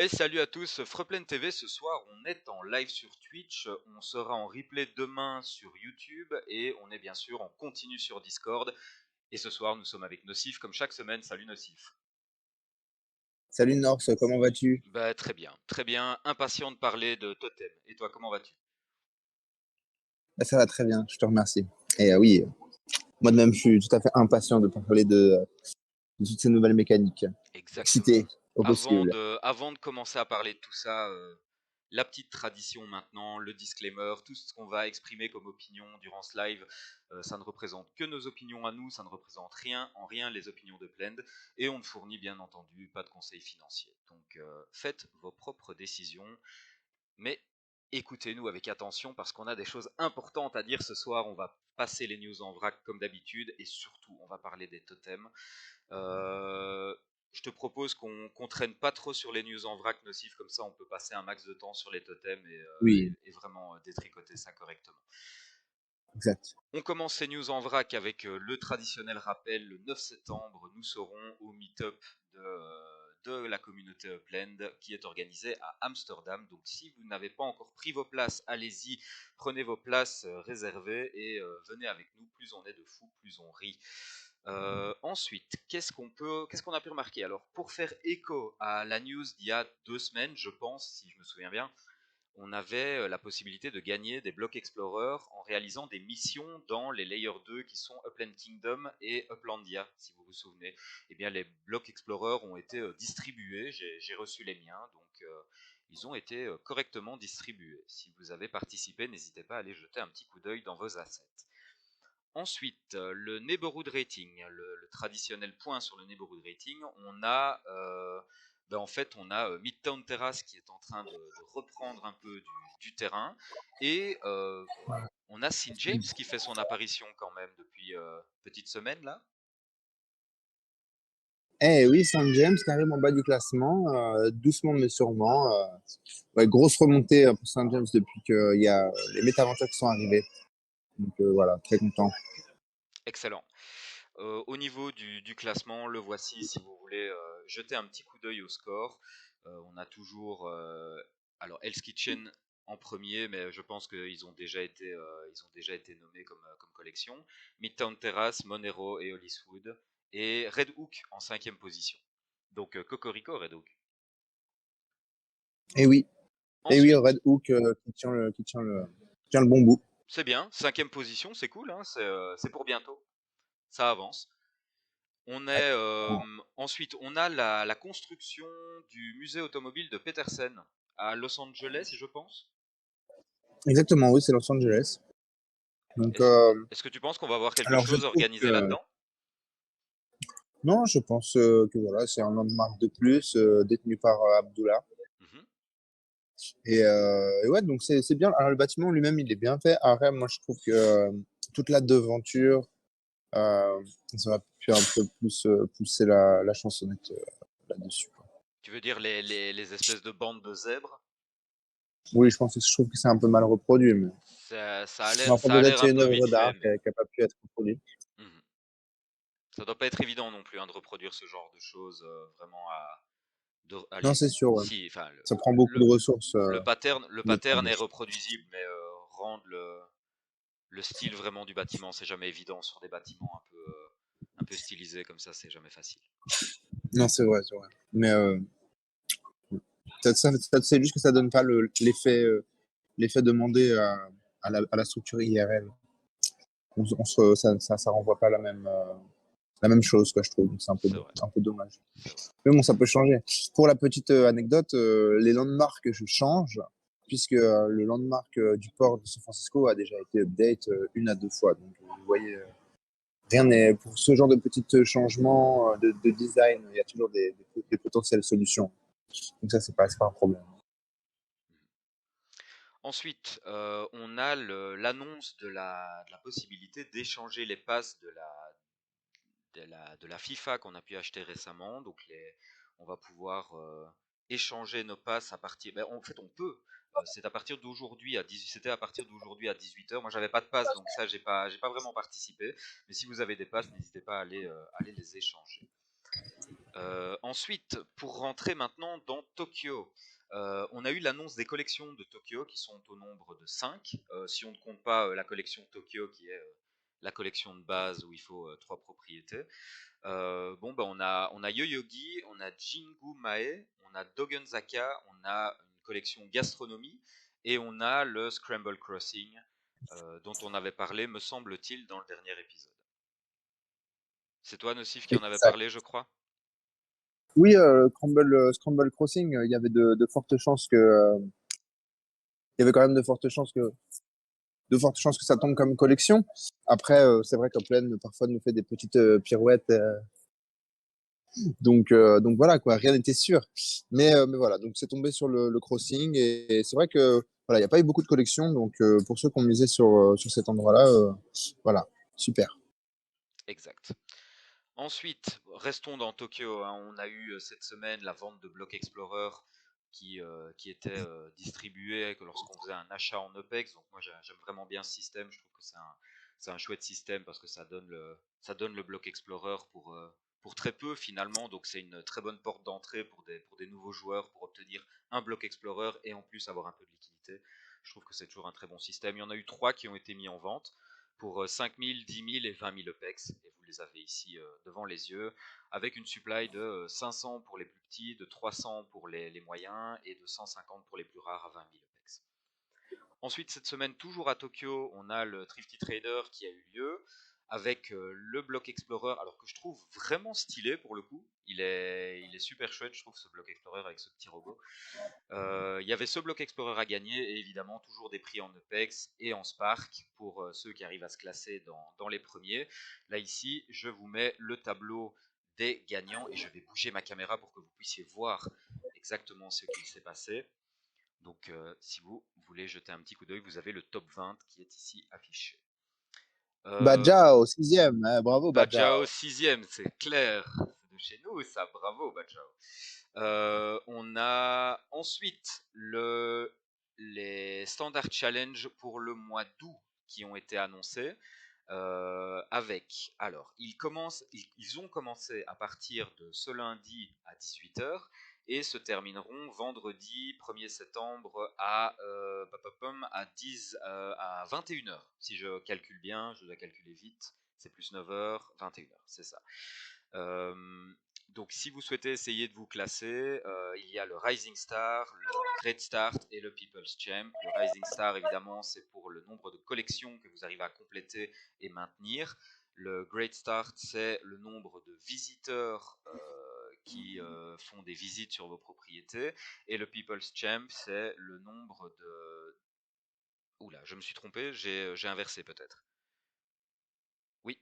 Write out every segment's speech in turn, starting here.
Et salut à tous, Freeplan TV, ce soir on est en live sur Twitch, on sera en replay demain sur YouTube et on est bien sûr en continu sur Discord. Et ce soir nous sommes avec Nocif comme chaque semaine. Salut Nocif. Salut Norse, comment vas-tu? Bah très bien, impatient de parler de Totem. Et toi comment vas-tu? Bah, ça va très bien, je te remercie. Et oui, moi de même, je suis tout à fait impatient de parler de toutes ces nouvelles mécaniques. Exactement. Excité au possible. Avant de commencer à parler de tout ça, la petite tradition maintenant, le disclaimer, tout ce qu'on va exprimer comme opinion durant ce live, ça ne représente que nos opinions à nous, ça ne représente en rien les opinions de Blend, et on ne fournit bien entendu pas de conseils financiers. Donc faites vos propres décisions, mais écoutez-nous avec attention parce qu'on a des choses importantes à dire ce soir. On va passer les news en vrac comme d'habitude, et surtout on va parler des totems. Euh, je te propose qu'on traîne pas trop sur les news en vrac nocifs, comme ça on peut passer un max de temps sur les totems Oui, et vraiment détricoter ça correctement. exact. On commence ces news en vrac avec le traditionnel rappel. Le 9 septembre, nous serons au meet-up de la communauté Upland qui est organisé à Amsterdam. Donc si vous n'avez pas encore pris vos places, allez-y, prenez vos places réservées et venez avec nous. Plus on est de fous, plus on rit. Ensuite, qu'est-ce qu'on a pu remarquer? Alors, pour faire écho à la news d'il y a 2 semaines, je pense, si je me souviens bien, on avait la possibilité de gagner des blocs Explorer en réalisant des missions dans les Layer 2 qui sont Upland Kingdom et Uplandia, si vous vous souvenez. Eh bien, les blocs Explorer ont été distribués, j'ai reçu les miens, donc ils ont été correctement distribués. Si vous avez participé, n'hésitez pas à aller jeter un petit coup d'œil dans vos assets. Ensuite, le neighborhood rating, le traditionnel point sur le neighborhood rating, en fait, on a Midtown Terrace qui est en train de reprendre un peu du terrain, et on a St. James qui fait son apparition quand même depuis petite semaine là. Eh oui, Saint James qui arrive en bas du classement, doucement mais sûrement. Ouais, grosse remontée pour Saint James depuis qu'il y a les métaventures qui sont arrivés. Donc voilà, très content. Excellent. Au niveau du classement, le voici si vous voulez jeter un petit coup d'œil au score. On a toujours alors Hell's Kitchen en premier, mais je pense ils ont déjà été nommés comme collection. Midtown Terrace, Monero et Holliswood. Et Red Hook en 5e position. Donc Cocorico Red Hook. Et oui, et oui, Ensuite, Red Hook qui tient le bon bout. c'est bien, 5e position, c'est cool, hein, c'est pour bientôt. Ça avance. Ensuite, on a la construction du musée automobile de Petersen à Los Angeles, je pense. Exactement, oui, c'est Los Angeles. Donc, Est-ce, est-ce que tu penses qu'on va voir quelque alors je chose trouve organisé que là-dedans? non, je pense que voilà, c'est un landmark de plus détenu par Abdullah. Mhm. Et ouais, donc c'est bien. Alors le bâtiment lui-même, il est bien fait. Après, moi, je trouve que toute la devanture, euh, ça va pu un peu plus pousser la chansonnette là-dessus, quoi. Tu veux dire les espèces de bandes de zèbres? Oui, je trouve que c'est un peu mal reproduit, mais Ça a l'air, enfin, ça a peut-être l'air c'est un une peu vite œuvre fait, d'art mais qui a pas pu être reproduite. mhm. Ça doit pas être évident non plus hein, de reproduire ce genre de choses vraiment Non, allez, c'est sûr, ouais. si, enfin, Ça prend beaucoup de le, ressources le de pattern est tournage. reproduisible, mais rendre le style vraiment du bâtiment, c'est jamais évident sur des bâtiments un peu stylisés comme ça, c'est jamais facile. Non, c'est vrai, c'est vrai. Mais c'est juste que ça donne pas l'effet demandé à la structure IRL. Ça renvoie pas la même chose, quoi, je trouve. Donc c'est C'est vrai, un peu dommage. c'est vrai. Mais bon, ça peut changer. Pour la petite anecdote, les landmarks changent, puisque le landmark du port de San Francisco a déjà été update une à deux fois. Donc vous voyez, rien n'est pour ce genre de petits changements de design, il y a toujours des potentielles solutions. Donc ça, c'est pas un problème. Ensuite, on a l'annonce de la possibilité d'échanger les passes de la FIFA qu'on a pu acheter récemment. Donc on va pouvoir échanger nos passes à partir. En fait, on peut. C'est à partir d'aujourd'hui à 18. C'était à partir d'aujourd'hui à 18 h. Moi, j'avais pas de passe, donc ça, j'ai pas vraiment participé. Mais si vous avez des passes, n'hésitez pas à aller les échanger. Ensuite, pour rentrer maintenant dans Tokyo, on a eu l'annonce des collections de Tokyo qui sont au nombre de 5. Si on ne compte pas la collection Tokyo qui est la collection de base où il faut 3 propriétés. Bon, bah, on a Yoyogi, on a Jingu Mae, on a Dogenzaka, on a une collection gastronomie et on a le Scramble Crossing dont on avait parlé, me semble-t-il, dans le dernier épisode. C'est toi, Nocif, qui en avait Exact. parlé, je crois. Oui, Scramble Crossing, il y avait de fortes chances que, il y avait quand même de fortes chances que ça tombe comme collection. Après, c'est vrai qu'Upland parfois nous fait des petites pirouettes, donc voilà quoi, rien n'était sûr. Mais voilà, donc c'est tombé sur le crossing et c'est vrai que voilà, il n'y a pas eu beaucoup de collections, donc pour ceux qui ont misé sur cet endroit-là, voilà, super. Exact. Ensuite, restons dans Tokyo, hein. On a eu cette semaine la vente de Block Explorer qui était distribué lorsqu'on faisait un achat en OPEX. Donc moi j'aime vraiment bien ce système. Je trouve que c'est un chouette système parce que ça donne le Block Explorer pour très peu finalement. Donc c'est une très bonne porte d'entrée pour des nouveaux joueurs pour obtenir un Block Explorer et en plus avoir un peu de liquidité. Je trouve que c'est toujours un très bon système. Il y en a eu 3 qui ont été mis en vente pour 5 000, 10 000 et 20 000 OPEX. Et vous les avez ici devant les yeux, avec une supply de 500 pour les plus petits, de 300 pour les moyens et de 150 pour les plus rares à 20 000 OPEX. Ensuite, cette semaine, toujours à Tokyo, on a le Thrifty Trader qui a eu lieu avec le Block Explorer, alors que je trouve vraiment stylé pour le coup. Il est super chouette, je trouve, ce Block Explorer avec ce petit robot. Il y avait ce Block Explorer à gagner et évidemment toujours des prix en Apex et en Spark pour ceux qui arrivent à se classer dans les premiers. Là ici, je vous mets le tableau des gagnants et je vais bouger ma caméra pour que vous puissiez voir exactement ce qu'il s'est passé. Donc si vous voulez jeter un petit coup d'œil, vous avez le top 20 qui est ici affiché. Badja au sixième, hein, bravo Badja. Bajao 6ème, c'est clair. C'est de chez nous ça, bravo Bajao. On a ensuite les Standard Challenge pour le mois d'août qui ont été annoncés. Alors, ils ont commencé à partir de ce lundi à 18 h et se termineront vendredi 1er septembre à 21 h. Si je calcule bien, je dois calculer vite, c'est plus 9 h, 21 h, c'est ça. Euh, donc, si vous souhaitez essayer de vous classer, il y a le Rising Star, le Great Start et le People's Champ. Le Rising Star, évidemment, c'est pour le nombre de collections que vous arrivez à compléter et maintenir. Le Great Start, c'est le nombre de visiteurs qui font des visites sur vos propriétés. Et le People's Champ, c'est le nombre de... Oula, je me suis trompé, j'ai inversé peut-être. Oui,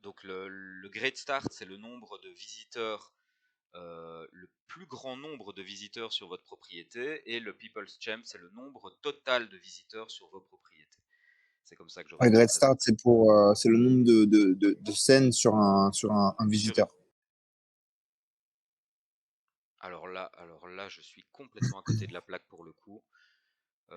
donc le Great Start, c'est le nombre de visiteurs, le plus grand nombre de visiteurs sur votre propriété, et le People's Champ, c'est le nombre total de visiteurs sur vos propriétés. C'est comme ça que j'aurais Un dû le Great Start, présenter. c'est le nombre de scènes sur un Sur... visiteur. alors là, je suis complètement à côté de la plaque pour le coup.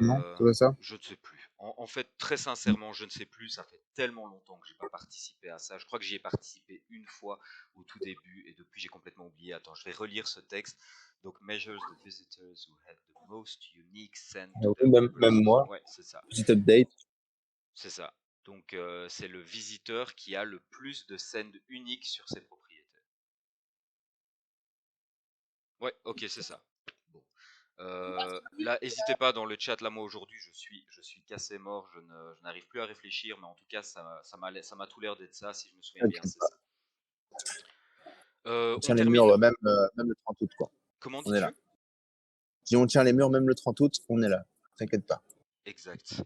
Non, Euh, c'est pas ça? je ne sais plus. En fait, très sincèrement, je ne sais plus. Ça fait tellement longtemps que j'ai pas participé à ça. Je crois que j'y ai participé une fois au tout début et depuis j'ai complètement oublié. Attends, je vais relire ce texte. Donc, measures the visitors who had the most unique send to their Oui, même property. moi. Ouais, c'est ça. Petit update. C'est ça. Donc, c'est le visiteur qui a le plus de send uniques sur ses propriétés. Ouais, ok, c'est ça. Bon. Là, n'hésitez pas dans le chat. Là, moi aujourd'hui, je suis cassé mort. Je n'arrive plus à réfléchir, mais en tout cas, ça m'a tout l'air d'être ça. Si je me souviens bien, c'est ça. On On tient les termine. murs même le 30 août, quoi. Comment On est là. dis-tu? Si on tient les murs même le 30 août, on est là. T'inquiète pas. Exact.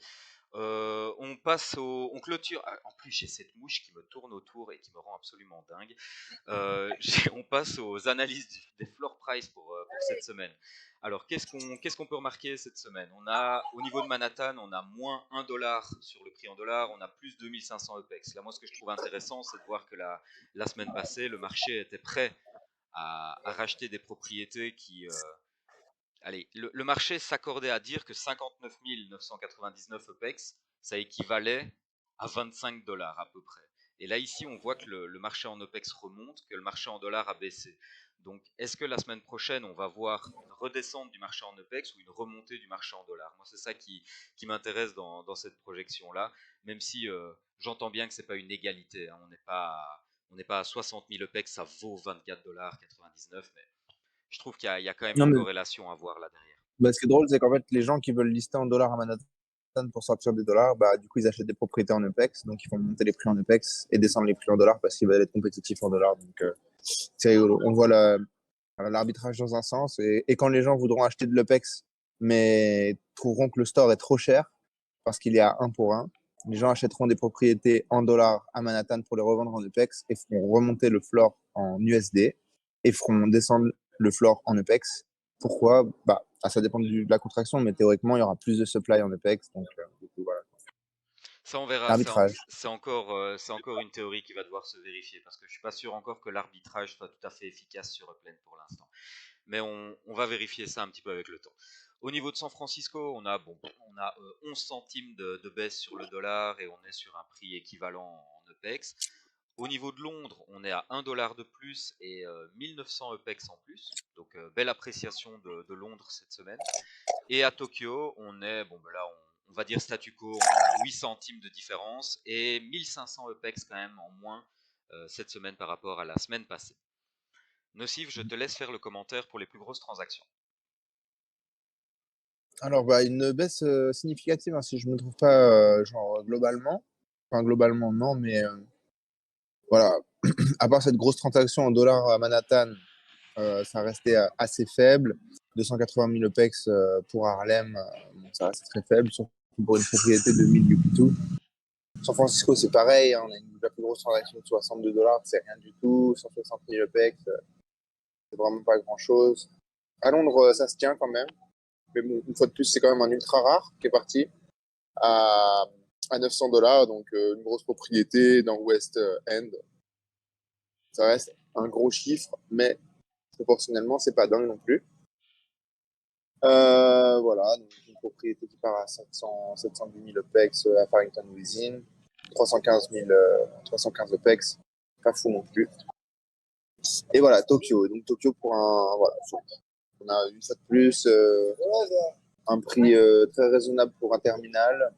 On clôture. Ah, en plus, j'ai cette mouche qui me tourne autour et qui me rend absolument dingue. On passe aux analyses des floor price pour cette semaine. Alors, qu'est-ce qu'on peut remarquer cette semaine? Au niveau de Manhattan, on a moins 1 dollar sur le prix en dollars, on a plus 2500 EPEX. Là, moi, ce que je trouve intéressant, c'est de voir que la semaine passée, le marché était prêt à racheter des propriétés allez, le marché s'accordait à dire que 59 999 EPEX, ça équivalait à 25 dollars à peu près. Et là, ici, on voit que le marché en OPEX remonte, que le marché en dollars a baissé. Donc, est-ce que la semaine prochaine, on va voir une redescente du marché en OPEX ou une remontée du marché en dollars? Moi, c'est ça qui m'intéresse dans cette projection-là, même si j'entends bien que c'est pas une égalité, hein. On n'est pas à 60 000 OPEX, ça vaut 24,99 $, mais je trouve qu'il y a quand même Non, une mais corrélation à voir là derrière. bah, ce qui est drôle, c'est qu'en fait, les gens qui veulent lister en dollars à Manhattan pour sortir des dollars, bah, du coup, ils achètent des propriétés en EPEX, donc ils font monter les prix en EPEX et descendre les prix en dollars parce qu'ils veulent être compétitifs en dollars. Donc, c'est rigolo. On voit l'arbitrage dans un sens et quand les gens voudront acheter de l'EPEX, mais trouveront que le store est trop cher parce qu'il est à 1 pour 1, les gens achèteront des propriétés en dollars à Manhattan pour les revendre en EPEX et feront remonter le floor en USD et feront descendre le floor en EPEX. Pourquoi? Bah, ça dépend de la contraction, mais théoriquement, il y aura plus de supply en EPEX. Donc, du coup, voilà. Ça, on verra. L'arbitrage. C'est encore une théorie qui va devoir se vérifier parce que je suis pas sûr encore que l'arbitrage soit tout à fait efficace sur Upland pour l'instant. Mais on va vérifier ça un petit peu avec le temps. Au niveau de San Francisco, on a 11 centimes de baisse sur le dollar et on est sur un prix équivalent en EPEX. Au niveau de Londres, on est à 1 dollar de plus et 1900 EPEX en plus. Donc, belle appréciation de Londres cette semaine. Et à Tokyo, on est, bon, ben là, on va dire statu quo, on est à 8 centimes de différence et 1500 EPEX quand même en moins cette semaine par rapport à la semaine passée. Nocif, je te laisse faire le commentaire pour les plus grosses transactions. Alors, bah, une baisse significative, hein, si je ne me trouve pas, genre, globalement. Enfin, globalement, non, mais voilà. À part cette grosse transaction en dollars à Manhattan, ça restait assez faible. 280 000 OPEX pour Harlem, bon, ça reste très faible, surtout pour une propriété de 1000 UP2. San Francisco, c'est pareil, hein, on a la plus grosse transaction de 62 dollars, c'est rien du tout. 160 000 OPEX, c'est vraiment pas grand-chose. À Londres, ça se tient quand même. Mais bon, une fois de plus, c'est quand même un ultra rare qui est parti à, à 900 dollars, donc une grosse propriété dans West End. Ça reste un gros chiffre, mais proportionnellement, c'est pas dingue non plus. Voilà, donc une propriété qui part à 710 000 OPEX à Farrington Within, 315 OPEX, pas fou non plus. Et voilà, Tokyo. Donc Tokyo pour un, voilà, on a une fois de plus un prix très raisonnable pour un terminal,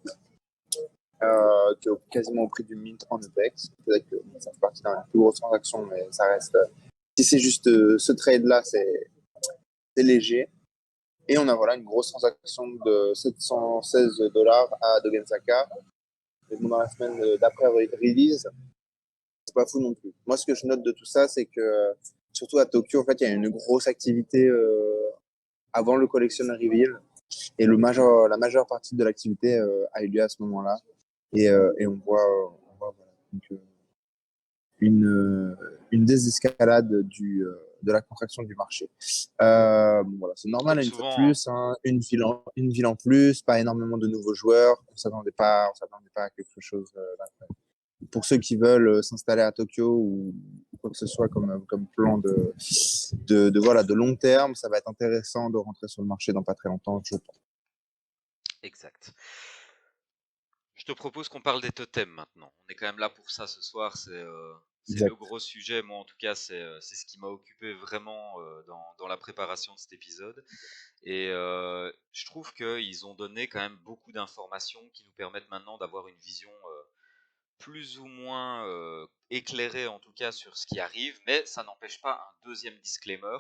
qui est quasiment au prix du mint en EPEX. Peut-être que ça fait partie d'un plus grosse transaction, mais ça reste. Si c'est juste ce trade-là, c'est léger. Et on a voilà une grosse transaction de 716 dollars à Dogenzaka. Et bon, dans la semaine d'après release, c'est pas fou non plus. Moi, ce que je note de tout ça, c'est que surtout à Tokyo, en fait, il y a une grosse activité avant le collection reveal. Et la majeure partie de l'activité a eu lieu à ce moment-là. Et on voit voilà, donc, une désescalade de la contraction du marché. Voilà, c'est normal, Comme une fois de souvent, hein. plus, hein, une ville en plus, pas énormément de nouveaux joueurs. On s'attendait pas à quelque chose d'incroyable. Pour ceux qui veulent s'installer à Tokyo ou quoi que ce soit comme plan voilà, de long terme, ça va être intéressant de rentrer sur le marché dans pas très longtemps, je pense. Exact. Je te propose qu'on parle des totems maintenant. On est quand même là pour ça ce soir. C'est le Exact. gros sujet. Moi, en tout cas, c'est ce qui m'a occupé vraiment dans la préparation de cet épisode. Et je trouve qu'ils ont donné quand même beaucoup d'informations qui nous permettent maintenant d'avoir une vision plus ou moins éclairée, en tout cas, sur ce qui arrive. Mais ça n'empêche pas un deuxième disclaimer.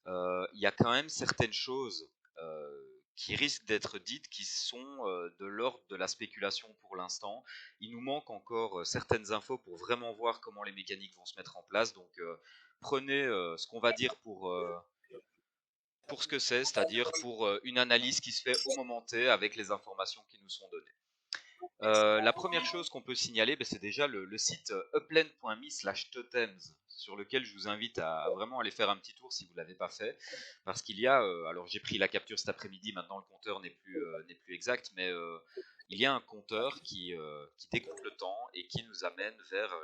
Il y a quand même certaines choses qui risquent d'être dites qui sont de l'ordre de la spéculation pour l'instant. Il nous manque encore certaines infos pour vraiment voir comment les mécaniques vont se mettre en place. Donc prenez ce qu'on va dire pour ce que c'est-à-dire pour une analyse qui se fait au moment T avec les informations qui nous sont données. La première chose qu'on peut signaler, c'est déjà le site upland.me/totems sur lequel je vous invite à vraiment aller faire un petit tour si vous ne l'avez pas fait, parce qu'il y a, alors j'ai pris la capture cet après-midi, maintenant le compteur n'est plus exact, mais il y a un compteur qui décompte le temps et qui nous amène vers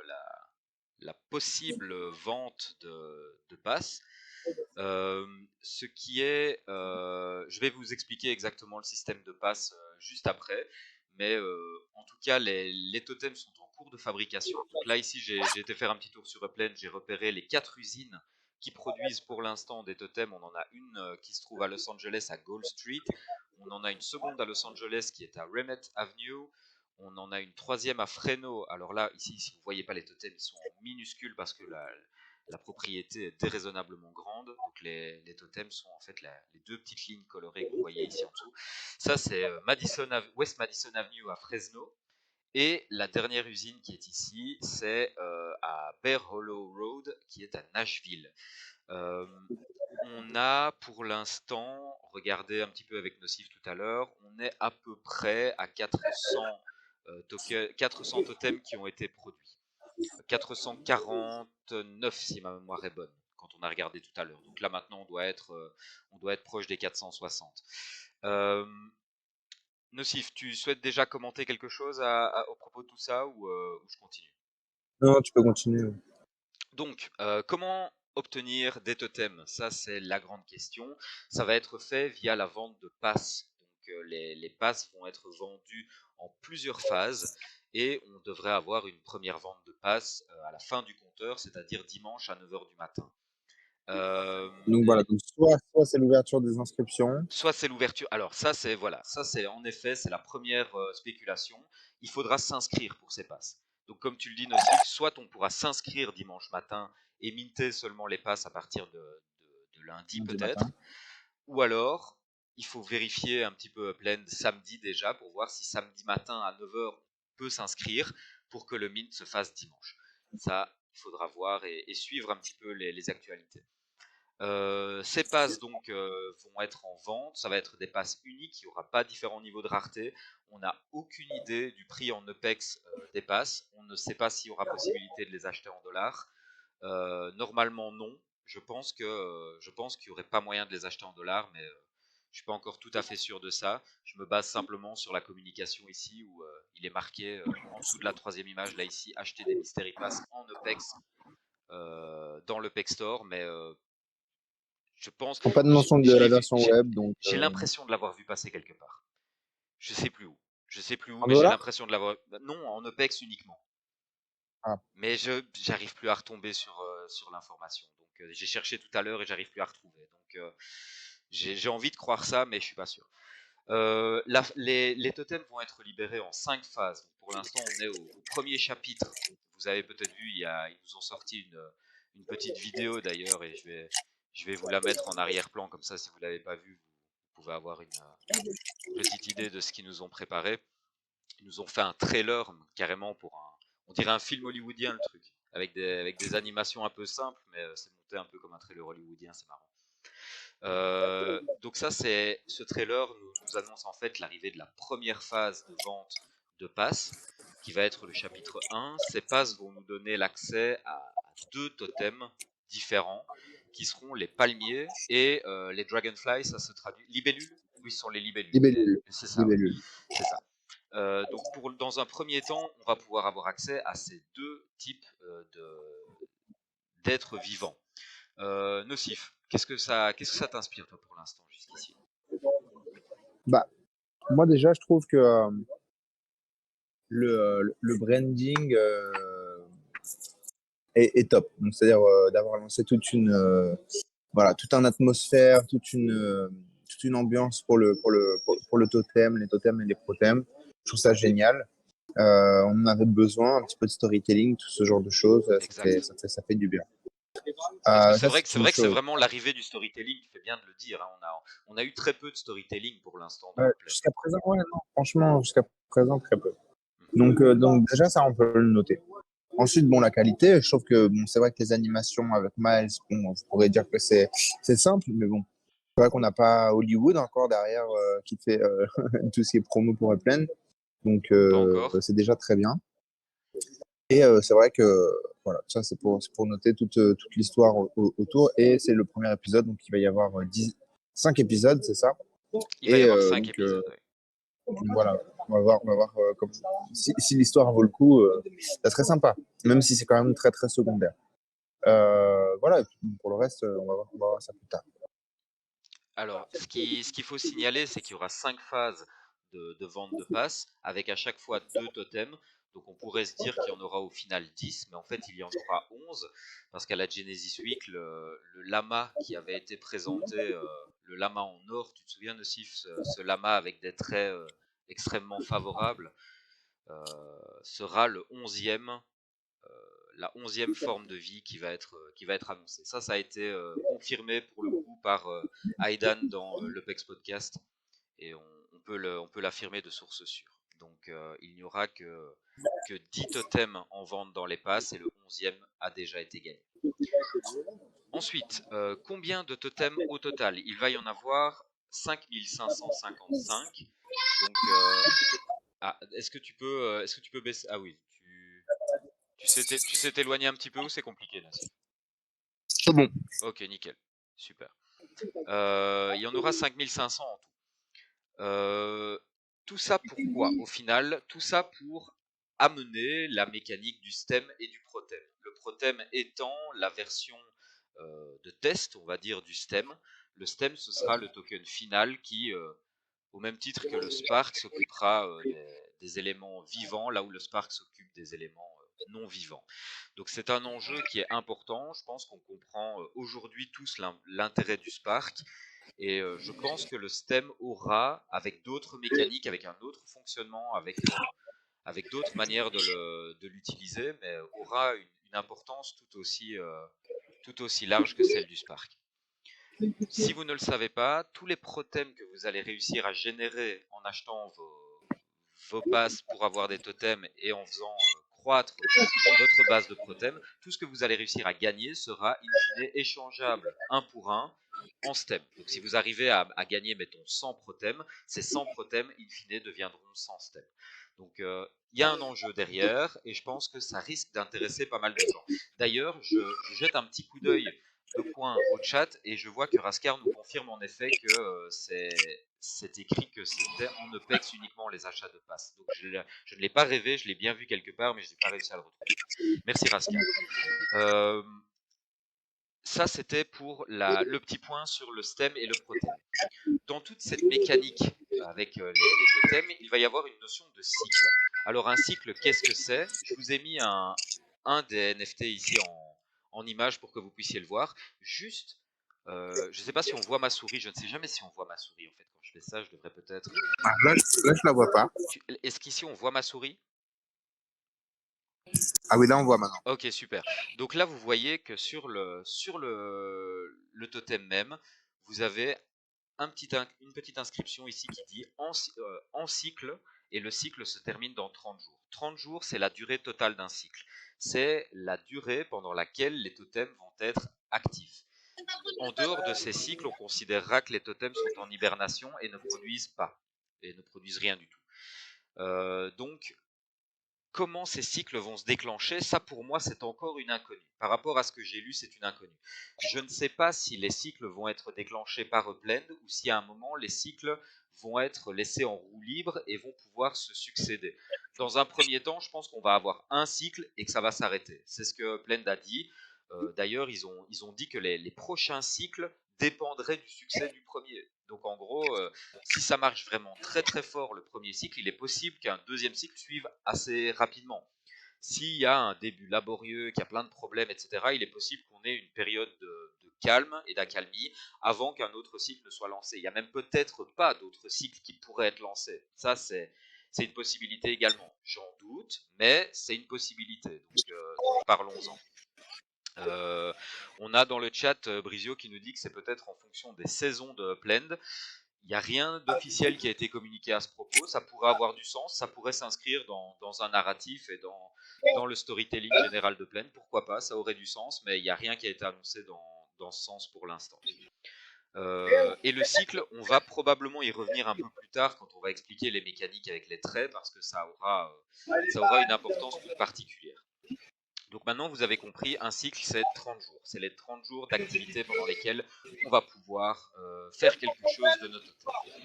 la possible vente de passes. Ce qui est, je vais vous expliquer exactement le système de passe juste après, mais en tout cas, les totems sont en cours de fabrication. Donc là, ici, j'ai été faire un petit tour sur Upland, j'ai repéré les 4 usines qui produisent pour l'instant des totems. On en a une qui se trouve à Los Angeles à Gold Street. On en a une seconde à Los Angeles qui est à Remet Avenue. On en a une troisième à Fresno. Alors là, ici, si vous ne voyez pas les totems, ils sont en minuscules parce que la propriété est déraisonnablement grande. Donc les totems sont en fait les deux petites lignes colorées que vous voyez ici en dessous. Ça, c'est West Madison Avenue à Fresno. Et la dernière usine qui est ici, c'est à Bear Hollow Road, qui est à Nashville. On a pour l'instant, regardez un petit peu avec Nocif tout à l'heure, on est à peu près à 400 totems qui ont été produits. 449 si ma mémoire est bonne, quand on a regardé tout à l'heure. Donc là maintenant on doit être proche des 460. Nocif, tu souhaites déjà commenter quelque chose au propos de tout ça ou je continue? Non, tu peux continuer. Donc, comment obtenir des totems? Ça, c'est la grande question. Ça va être fait via la vente de passes. Donc, les passes vont être vendues en plusieurs phases et on devrait avoir une première vente de passes à la fin du compteur, c'est-à-dire dimanche à 9 h du matin. Donc voilà, donc soit c'est l'ouverture des inscriptions. Soit c'est l'ouverture. Alors ça c'est voilà, ça c'est en effet c'est la première spéculation. Il faudra s'inscrire pour ces passes. Donc comme tu le dis Nocif, soit on pourra s'inscrire dimanche matin et minter seulement les passes à partir de lundi Du peut-être, matin. ou alors il faut vérifier un petit peu plein samedi déjà pour voir si samedi matin à 9 h on peut s'inscrire pour que le mint se fasse dimanche. Ça, il faudra voir et suivre un petit peu les actualités. Ces passes donc vont être en vente, ça va être des passes uniques, il n'y aura pas différents niveaux de rareté. On n'a aucune idée du prix en EPEX des passes, on ne sait pas s'il y aura possibilité de les acheter en dollars. Normalement non, je pense qu'il n'y aurait pas moyen de les acheter en dollars, mais je suis pas encore tout à fait sûr de ça. Je me base simplement sur la communication ici où il est marqué en dessous de la troisième image là ici, acheter des Mystery Pass en EPEX dans le PEX Store, mais je pense, Pas de mention de je l'ai la vu, version web, donc j'ai l'impression de l'avoir vu passer quelque part. Je sais plus où. Je sais plus où, en mais j'ai dollars. l'impression de l'avoir. Non, en OPEX uniquement. Ah. Mais j'arrive plus à retomber sur l'information. Donc j'ai cherché tout à l'heure et j'arrive plus à retrouver. Donc j'ai envie de croire ça, mais je suis pas sûr. Les totems vont être libérés en 5 phases. Donc, pour l'instant, on est au premier chapitre. Vous avez peut-être vu, ils nous ont sorti une petite vidéo d'ailleurs, et je vais vous la mettre en arrière-plan, comme ça, si vous ne l'avez pas vue, vous pouvez avoir une petite idée de ce qu'ils nous ont préparé. Ils nous ont fait un trailer carrément on dirait un film hollywoodien le truc, avec des animations un peu simples, mais c'est monté un peu comme un trailer hollywoodien, c'est marrant. Donc ça, ce trailer nous annonce en fait l'arrivée de la première phase de vente de passes, qui va être le chapitre 1. Ces passes vont nous donner l'accès à 2 totems différents, qui seront les palmiers et les dragonflies, ça se traduit. Libellules? Oui, ce sont les libellules. Libellule. C'est ça, oui. Libellule. C'est ça. Donc dans un premier temps, on va pouvoir avoir accès à ces 2 types d'êtres vivants. Nocif, qu'est-ce que ça t'inspire toi pour l'instant jusqu'ici? Bah, moi déjà, je trouve que le branding est top. Donc, c'est-à-dire d'avoir lancé voilà, toute une atmosphère, toute une ambiance pour le totem, les totems et les protems. Je trouve ça génial. On en avait besoin, un petit peu de storytelling, tout ce genre de choses. Exact. Ça fait du bien. Parce que Ça, c'est c'est une vrai que c'est chose. vraiment l'arrivée du storytelling qui fait bien de le dire, hein. On a eu très peu de storytelling pour l'instant dans Ouais, Upland. jusqu'à présent, ouais, non, franchement, jusqu'à présent, très peu. Mhm. Donc déjà, ça, on peut le noter. Ensuite, bon, la qualité, je trouve que bon, c'est vrai que les animations avec Miles, bon, on pourrait dire que c'est simple, mais bon, c'est vrai qu'on n'a pas Hollywood encore derrière qui fait tout ce qui est promo pour Upland. Donc, Pas encore. c'est déjà très bien. Et c'est vrai que voilà, ça, c'est pour noter toute l'histoire autour. Et c'est le premier épisode, donc il va y avoir 5 épisodes, c'est ça. Il va y Et avoir 5 épisodes, oui. voilà, on va voir si l'histoire vaut le coup, ça serait sympa, même si c'est quand même très très secondaire. Voilà, et puis, pour le reste, on va voir ça plus tard. Alors, ce qu'il faut signaler, c'est qu'il y aura 5 phases de vente de passes, avec à chaque fois 2 totems. Donc on pourrait se dire qu'il y en aura au final 10, mais en fait il y en aura 11, parce qu'à la Genesis Week, le lama qui avait été présenté, le lama en or, tu te souviens de ce lama avec des traits extrêmement favorables, sera le 11e, la 11e forme de vie qui va être annoncée. Ça a été confirmé pour le coup par Aidan dans l'Upex Podcast, et on peut l'affirmer de source sûre. Donc il n'y aura que 10 totems en vente dans les passes, et le 11e a déjà été gagné. Ensuite, combien de totems au total? Il va y en avoir 5555. Donc, est-ce que tu peux baisser? Ah oui, tu sais t'éloigner un petit peu, ou c'est compliqué, Nassif? C'est bon. Ok, nickel, super. Il y en aura 5500 en tout. Tout ça pourquoi? Au final, tout ça pour amener la mécanique du stem et du protem. Le protem étant la version de test, on va dire, du stem. Le stem, ce sera le token final qui, au même titre que le Spark, s'occupera des éléments vivants, là où le Spark s'occupe des éléments non vivants. Donc c'est un enjeu qui est important. Je pense qu'on comprend aujourd'hui tous l'intérêt du Spark. Et je pense que le stem aura, avec d'autres mécaniques, avec un autre fonctionnement, avec d'autres manières de l'utiliser, mais aura une importance tout aussi large que celle du Spark. Si vous ne le savez pas, tous les protems que vous allez réussir à générer en achetant vos passes pour avoir des totems et en faisant croître votre base de protems, tout ce que vous allez réussir à gagner sera in fine échangeable un pour un en stem. Donc si vous arrivez à gagner, mettons, 100 protems, ces 100 protems in fine deviendront 100 stem. Donc il y a un enjeu derrière, et je pense que ça risque d'intéresser pas mal de gens. D'ailleurs, je jette un petit coup d'œil de coin au chat, et je vois que Raskar nous confirme en effet que c'est écrit que c'était en Upex uniquement les achats de passes. Donc je ne l'ai pas rêvé, je l'ai bien vu quelque part, mais je n'ai pas réussi à le retrouver. Merci Raskar. Ça c'était pour le petit point sur le stem et le protem. Dans toute cette mécanique avec les totems, il va y avoir une notion de cycle. Alors un cycle, qu'est-ce que c'est? Je vous ai mis un des NFT ici en image pour que vous puissiez le voir. Juste, je ne sais pas si on voit ma souris, je ne sais jamais si on voit ma souris en fait. Quand je fais ça, je devrais peut-être... Là, je la vois pas. Est-ce qu'ici on voit ma souris? Ah oui, là, on voit maintenant. Ok, super. Donc là, vous voyez que sur le totem même, vous avez une petite inscription ici qui dit en cycle, et le cycle se termine dans 30 jours. 30 jours, c'est la durée totale d'un cycle. C'est la durée pendant laquelle les totems vont être actifs. En dehors de ces cycles, on considérera que les totems sont en hibernation et ne produisent pas, et ne produisent rien du tout. Donc, comment ces cycles vont se déclencher, ça pour moi c'est encore une inconnue. Par rapport à ce que j'ai lu, c'est une inconnue. Je ne sais pas si les cycles vont être déclenchés par Upland, ou si à un moment les cycles vont être laissés en roue libre et vont pouvoir se succéder. Dans un premier temps, je pense qu'on va avoir un cycle et que ça va s'arrêter. C'est ce que Upland a dit. D'ailleurs, ils ont dit que les prochains cycles dépendraient du succès du premier. Donc en gros, si ça marche vraiment très très fort le premier cycle, il est possible qu'un deuxième cycle suive assez rapidement. S'il y a un début laborieux, qu'il y a plein de problèmes, etc., il est possible qu'on ait une période de calme et d'accalmie avant qu'un autre cycle ne soit lancé. Il n'y a même peut-être pas d'autres cycles qui pourraient être lancés. Ça, c'est une possibilité également. J'en doute, mais c'est une possibilité. Donc parlons-en. On a dans le chat Brizio qui nous dit que c'est peut-être en fonction des saisons de Upland. Il n'y a rien d'officiel qui a été communiqué à ce propos. Ça pourrait avoir du sens, ça pourrait s'inscrire dans un narratif et dans le storytelling général de Upland. Pourquoi pas, ça aurait du sens, mais il n'y a rien qui a été annoncé dans ce sens pour l'instant. Et le cycle, on va probablement y revenir un peu plus tard quand on va expliquer les mécaniques avec les traits, parce que ça aura une importance toute particulière. Donc maintenant, vous avez compris, un cycle, c'est 30 jours. C'est les 30 jours d'activité pendant lesquels on va pouvoir faire quelque chose de notre totem.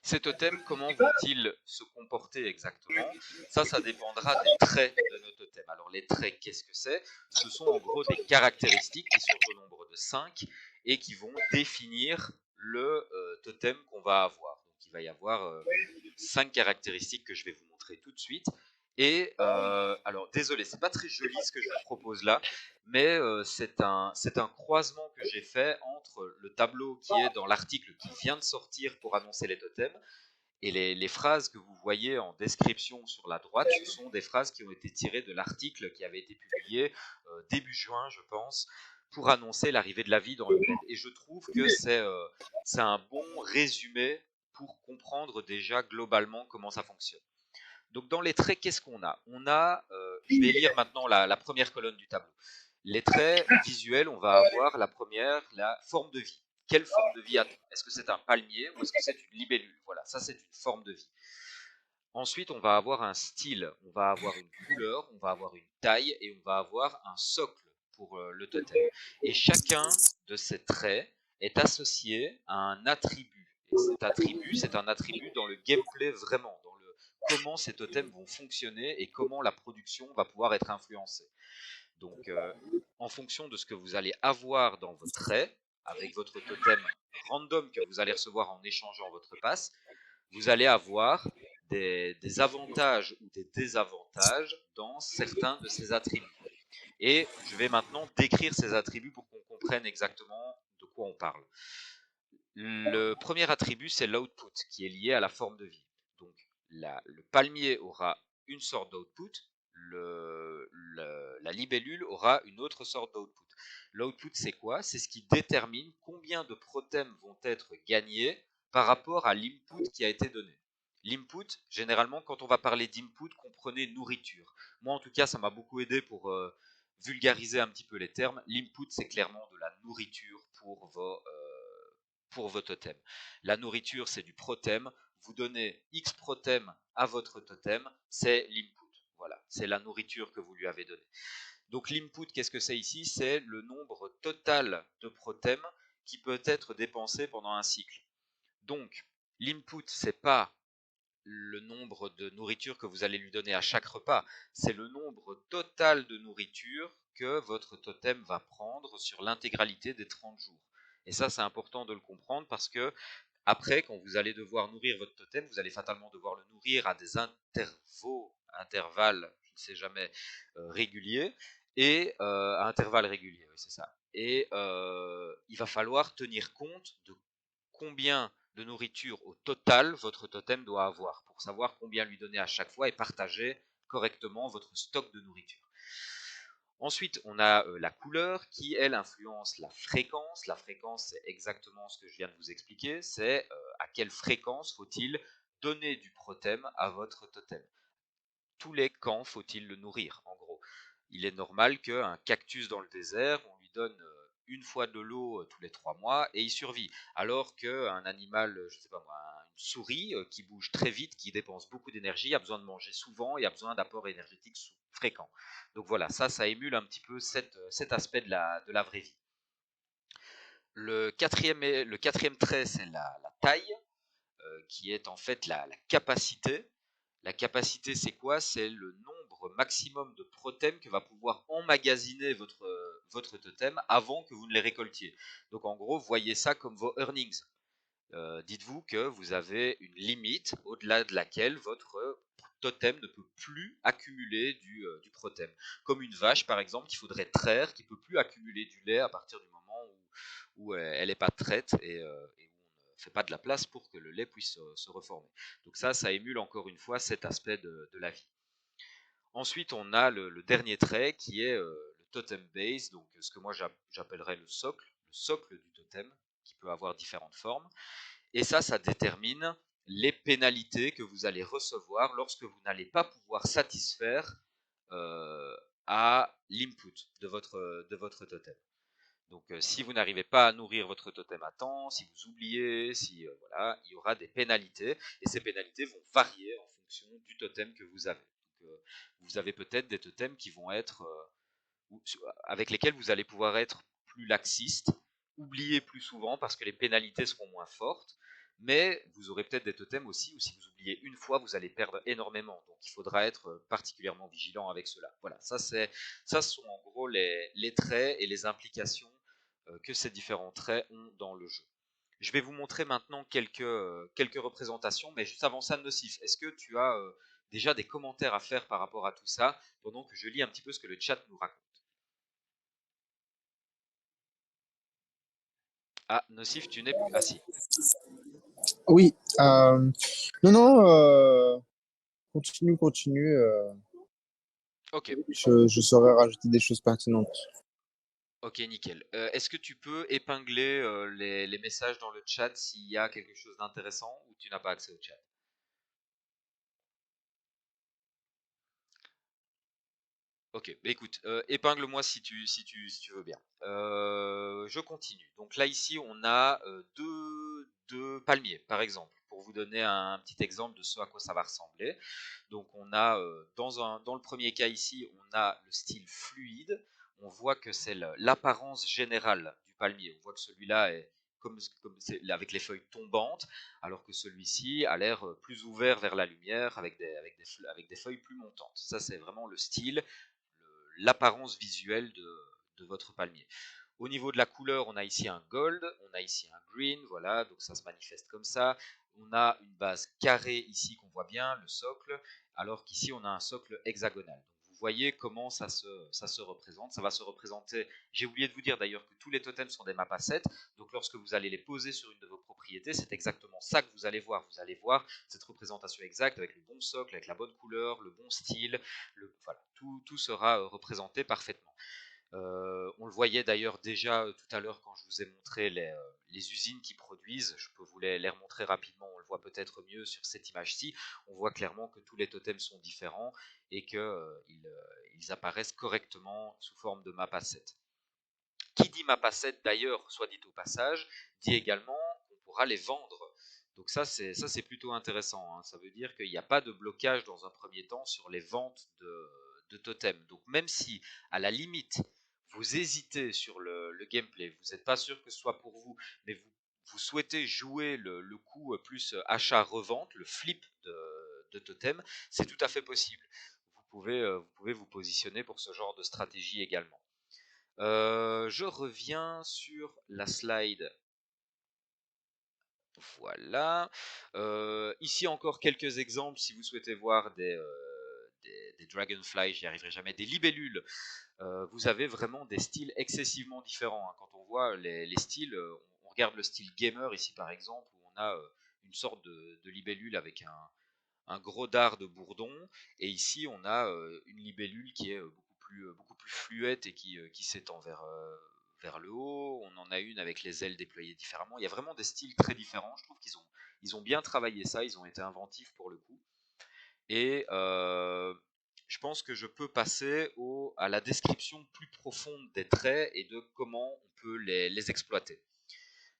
Ces totems, comment vont-ils se comporter exactement? Ça dépendra des traits de nos totems. Alors les traits, qu'est-ce que c'est? Ce sont en gros des caractéristiques qui sont au nombre de 5 et qui vont définir le totem qu'on va avoir. Donc il va y avoir 5 caractéristiques que je vais vous montrer tout de suite. Et alors désolé, c'est pas très joli ce que je vous propose là, mais c'est un croisement que j'ai fait entre le tableau qui est dans l'article qui vient de sortir pour annoncer les totems et les phrases que vous voyez en description sur la droite, ce sont des phrases qui ont été tirées de l'article qui avait été publié début juin, je pense, pour annoncer l'arrivée de la vie dans Upland. Et je trouve que c'est un bon résumé pour comprendre déjà globalement comment ça fonctionne. Donc dans les traits, qu'est-ce qu'on a? Je vais lire maintenant la première colonne du tableau. Les traits visuels, on va avoir la première, la forme de vie. Quelle forme de vie a-t-on? Est-ce que c'est un palmier ou est-ce que c'est une libellule? Voilà, ça c'est une forme de vie. Ensuite, on va avoir un style, on va avoir une couleur, on va avoir une taille et on va avoir un socle pour le totem. Et chacun de ces traits est associé à un attribut. Et cet attribut, c'est un attribut dans le gameplay vraiment, dans le comment ces totems vont fonctionner et comment la production va pouvoir être influencée. Donc, en fonction de ce que vous allez avoir dans vos traits, avec votre totem random que vous allez recevoir en échangeant votre passe, vous allez avoir des avantages ou des désavantages dans certains de ces attributs. Et je vais maintenant décrire ces attributs pour qu'on comprenne exactement de quoi on parle. Le premier attribut, c'est l'output, qui est lié à la forme de vie. Donc, le palmier aura une sorte d'output, la libellule aura une autre sorte d'output. L'output, c'est quoi? C'est ce qui détermine combien de prothèmes vont être gagnés par rapport à l'input qui a été donné. L'input, généralement, quand on va parler d'input, comprenez nourriture. Moi, en tout cas, ça m'a beaucoup aidé pour vulgariser un petit peu les termes. L'input, c'est clairement de la nourriture pour vos totems. La nourriture, c'est du prothème. Vous donnez X prothème à votre totem, c'est l'input. Voilà, c'est la nourriture que vous lui avez donnée. Donc l'input, qu'est-ce que c'est ici? C'est le nombre total de prothèmes qui peut être dépensé pendant un cycle. Donc l'input, c'est pas le nombre de nourriture que vous allez lui donner à chaque repas, c'est le nombre total de nourriture que votre totem va prendre sur l'intégralité des 30 jours. Et ça, c'est important de le comprendre parce que après, quand vous allez devoir nourrir votre totem, vous allez fatalement devoir le nourrir à des intervalles, je ne sais jamais, réguliers, et à intervalles réguliers, oui, c'est ça. Et il va falloir tenir compte de combien de nourriture au total votre totem doit avoir pour savoir combien lui donner à chaque fois et partager correctement votre stock de nourriture. Ensuite, on a la couleur qui, elle, influence la fréquence. La fréquence, c'est exactement ce que je viens de vous expliquer. C'est à quelle fréquence faut-il donner du prothème à votre totem. Tous les quand faut-il le nourrir, en gros. Il est normal qu'un cactus dans le désert, on lui donne une fois de l'eau tous les 3 mois et il survit. Alors qu'un animal, je sais pas moi, une souris qui bouge très vite, qui dépense beaucoup d'énergie, a besoin de manger souvent et a besoin d'apports énergétiques fréquents. Donc voilà, ça émule un petit peu cet aspect de la vraie vie. Le quatrième trait, c'est la taille, qui est en fait la capacité. La capacité, c'est quoi? C'est le nombre maximum de prothèmes que va pouvoir emmagasiner votre totem avant que vous ne les récoltiez. Donc en gros, voyez ça comme vos earnings. Dites-vous que vous avez une limite au-delà de laquelle votre totem ne peut plus accumuler du prothème. Comme une vache, par exemple, qu'il faudrait traire, qui ne peut plus accumuler du lait à partir du moment où elle n'est pas traite et où on ne fait pas de la place pour que le lait puisse se reformer. Donc ça émule encore une fois cet aspect de la vie. Ensuite, on a le dernier trait qui est le totem base, donc ce que moi j'appellerais le socle du totem, qui peut avoir différentes formes. Et ça détermine les pénalités que vous allez recevoir lorsque vous n'allez pas pouvoir satisfaire à l'input de votre totem. Donc si vous n'arrivez pas à nourrir votre totem à temps, si vous oubliez, voilà, il y aura des pénalités et ces pénalités vont varier en fonction du totem que vous avez. Donc, vous avez peut-être des totems qui vont être avec lesquels vous allez pouvoir être plus laxiste, oublier plus souvent parce que les pénalités seront moins fortes, mais vous aurez peut-être des totems aussi où si vous oubliez une fois, vous allez perdre énormément. Donc il faudra être particulièrement vigilant avec cela. Voilà, ça sont en gros les traits et les implications que ces différents traits ont dans le jeu. Je vais vous montrer maintenant quelques représentations, mais juste avant ça, Nocif, est-ce que tu as déjà des commentaires à faire par rapport à tout ça, pendant que je lis un petit peu ce que le chat nous raconte. Ah, Nocif, tu n'es plus... Ah si. Oui. Non, non. Continue. Ok, Je saurais rajouter des choses pertinentes. ok, nickel. Est-ce que tu peux épingler les messages dans le chat s'il y a quelque chose d'intéressant ou tu n'as pas accès au chat? Ok, bah écoute, épingle-moi si tu veux bien. Je continue. Donc là, ici, on a deux palmiers, par exemple, pour vous donner un petit exemple de ce à quoi ça va ressembler. Donc on a, dans le premier cas ici, on a le style fluide. On voit que c'est l'apparence générale du palmier. On voit que celui-là est avec les feuilles tombantes, alors que celui-ci a l'air plus ouvert vers la lumière avec des feuilles plus montantes. Ça, c'est vraiment le style, l'apparence visuelle de votre palmier. Au niveau de la couleur, on a ici un gold, on a ici un green, voilà, donc ça se manifeste comme ça. On a une base carrée ici qu'on voit bien, le socle, alors qu'ici on a un socle hexagonal. Donc vous voyez comment ça se représente. Ça va se représenter, j'ai oublié de vous dire d'ailleurs que tous les totems sont des maps assets, donc lorsque vous allez les poser sur une de vos propriétés, c'est exactement ça que vous allez voir. Vous allez voir cette représentation exacte avec le bon socle, avec la bonne couleur, le bon style, voilà, tout sera représenté parfaitement. On le voyait d'ailleurs déjà tout à l'heure quand je vous ai montré les usines qui produisent. Je peux vous les remontrer rapidement, on le voit peut-être mieux sur cette image-ci. On voit clairement que tous les totems sont différents et qu'ils apparaissent correctement sous forme de map asset. Qui dit map asset d'ailleurs, soit dit au passage, dit également qu'on pourra les vendre. Donc ça c'est plutôt intéressant, hein. Ça veut dire qu'il n'y a pas de blocage dans un premier temps sur les ventes de totems. Donc même si à la limite vous hésitez sur le gameplay, vous n'êtes pas sûr que ce soit pour vous, mais vous souhaitez jouer le coup plus achat-revente, le flip de totem, c'est tout à fait possible. Vous pouvez vous positionner pour ce genre de stratégie également. Je reviens sur la slide. Voilà. Ici encore quelques exemples si vous souhaitez voir des dragonfly, j'y arriverai jamais, des libellules. Vous avez vraiment des styles excessivement différents, hein. Quand on voit les styles, on regarde le style gamer ici par exemple, où on a une sorte de libellule avec un gros dard de bourdon, et ici on a une libellule qui est beaucoup plus fluette et qui s'étend vers le haut. On en a une avec les ailes déployées différemment. Il y a vraiment des styles très différents. Je trouve qu'ils ont bien travaillé ça, ils ont été inventifs pour le coup. Et je pense que je peux passer à la description plus profonde des traits et de comment on peut les exploiter.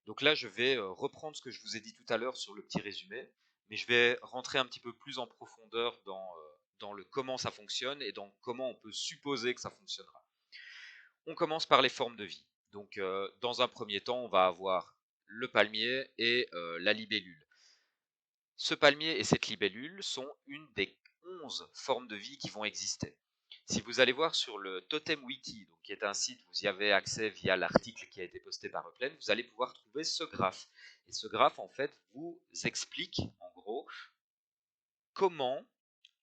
Donc là, je vais reprendre ce que je vous ai dit tout à l'heure sur le petit résumé, mais je vais rentrer un petit peu plus en profondeur dans le comment ça fonctionne et dans comment on peut supposer que ça fonctionnera. On commence par les formes de vie. Donc dans un premier temps, on va avoir le palmier et la libellule. Ce palmier et cette libellule sont une des 11 formes de vie qui vont exister. Si vous allez voir sur le Totem Wiki, donc qui est un site, vous y avez accès via l'article qui a été posté par Upland, vous allez pouvoir trouver ce graphe. Et ce graphe, en fait, vous explique, en gros, comment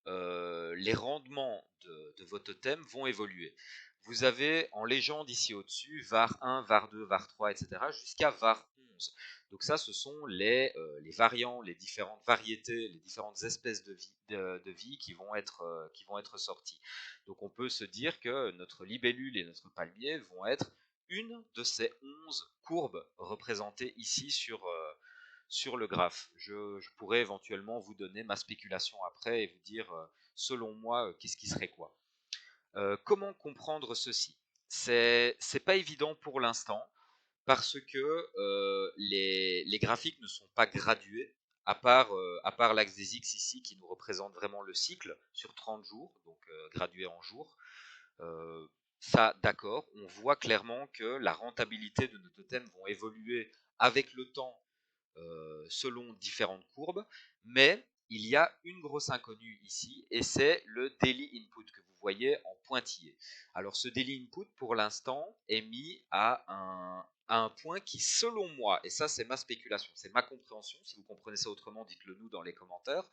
les rendements de vos totems vont évoluer. Vous avez en légende ici au-dessus VAR 1, VAR 2, VAR 3, etc. jusqu'à VAR 11. Donc ça, ce sont les variants, les différentes variétés, les différentes espèces de vie qui vont être sorties. Donc on peut se dire que notre libellule et notre palmier vont être une de ces 11 courbes représentées ici sur le graphe. Je pourrais éventuellement vous donner ma spéculation après et vous dire, selon moi, qu'est-ce qui serait quoi. Comment comprendre ceci? C'est pas évident pour l'instant parce que les graphiques ne sont pas gradués, à part l'axe des X ici qui nous représente vraiment le cycle sur 30 jours, donc gradué en jours. Euh, Ça, d'accord, on voit clairement que la rentabilité de nos totems vont évoluer avec le temps selon différentes courbes, mais il y a une grosse inconnue ici, et c'est le daily input que vous voyez en pointillé. Alors ce daily input, pour l'instant, est mis à un point qui, selon moi, et ça c'est ma spéculation, c'est ma compréhension, si vous comprenez ça autrement, dites-le nous dans les commentaires,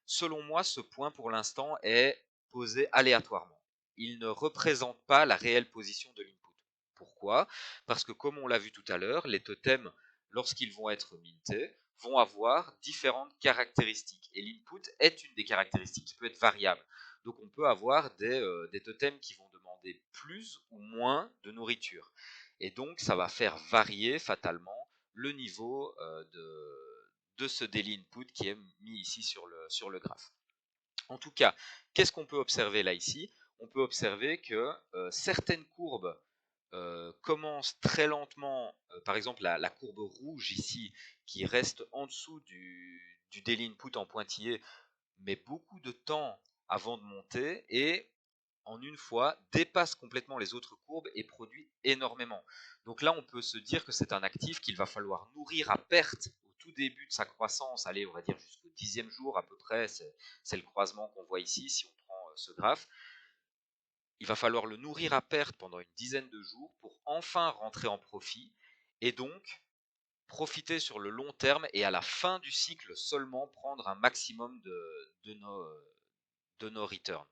Selon moi, ce point pour l'instant est posé aléatoirement. Il ne représente pas la réelle position de l'input. Pourquoi? Parce que comme on l'a vu tout à l'heure, les totems, lorsqu'ils vont être mintés, vont avoir différentes caractéristiques. Et l'input est une des caractéristiques qui peut être variable. Donc on peut avoir des totems qui vont demander plus ou moins de nourriture. Et donc ça va faire varier fatalement le niveau de ce daily input qui est mis ici sur le graphe. En tout cas, qu'est-ce qu'on peut observer là ici? On peut observer que certaines courbes commencent très lentement, par exemple la courbe rouge ici, qui reste en dessous du daily input en pointillé, met beaucoup de temps avant de monter et en une fois dépasse complètement les autres courbes et produit énormément. Donc là, on peut se dire que c'est un actif qu'il va falloir nourrir à perte au tout début de sa croissance, allez, on va dire jusqu'au 10e jour à peu près, c'est le croisement qu'on voit ici si on prend ce graphe. Il va falloir le nourrir à perte pendant une dizaine de jours pour enfin rentrer en profit et donc profiter sur le long terme et à la fin du cycle seulement prendre un maximum de nos returns.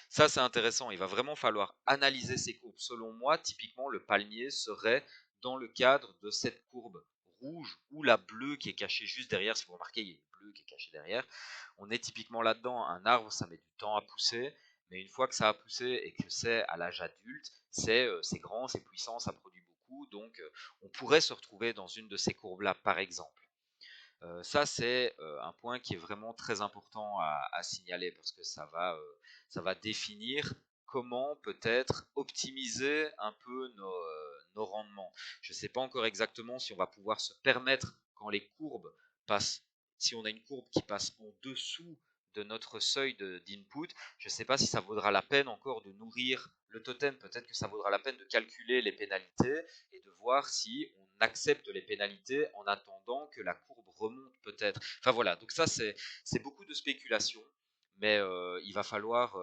Ça, c'est intéressant. Il va vraiment falloir analyser ces courbes. Selon moi, typiquement, le palmier serait dans le cadre de cette courbe rouge ou la bleue qui est cachée juste derrière. Si vous remarquez, il y a une bleue qui est cachée derrière. On est typiquement là-dedans. Un arbre, ça met du temps à pousser. Mais une fois que ça a poussé et que c'est à l'âge adulte, c'est grand, c'est puissant, ça produit beaucoup. Donc, on pourrait se retrouver dans une de ces courbes-là, par exemple. Ça, c'est un point qui est vraiment très important à signaler parce que ça va définir comment peut-être optimiser un peu nos rendements. Je ne sais pas encore exactement si on va pouvoir se permettre quand les courbes passent, si on a une courbe qui passe en dessous de notre seuil d'input, je ne sais pas si ça vaudra la peine encore de nourrir le totem. Peut-être que ça vaudra la peine de calculer les pénalités et de voir si on accepte les pénalités en attendant que la courbe remonte peut-être. Enfin voilà, donc ça c'est beaucoup de spéculation, mais il va falloir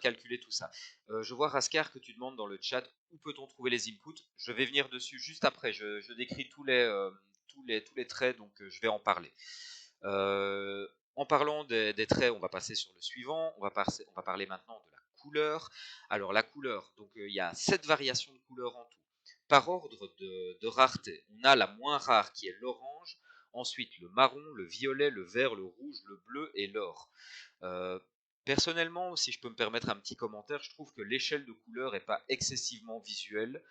calculer tout ça. Je vois Raskar que tu demandes dans le chat où peut-on trouver les inputs. Je vais venir dessus juste après. Je décris tous les traits, donc je vais en parler. En parlant des traits, on va passer sur le suivant. On va parler maintenant de la couleur. Alors la couleur, donc il y a 7 variations de couleurs en tout. Par ordre de rareté, on a la moins rare qui est l'orange, ensuite le marron, le violet, le vert, le rouge, le bleu et l'or. Euh, Personnellement, si je peux me permettre un petit commentaire, je trouve que l'échelle de couleurs n'est pas excessivement visuelle.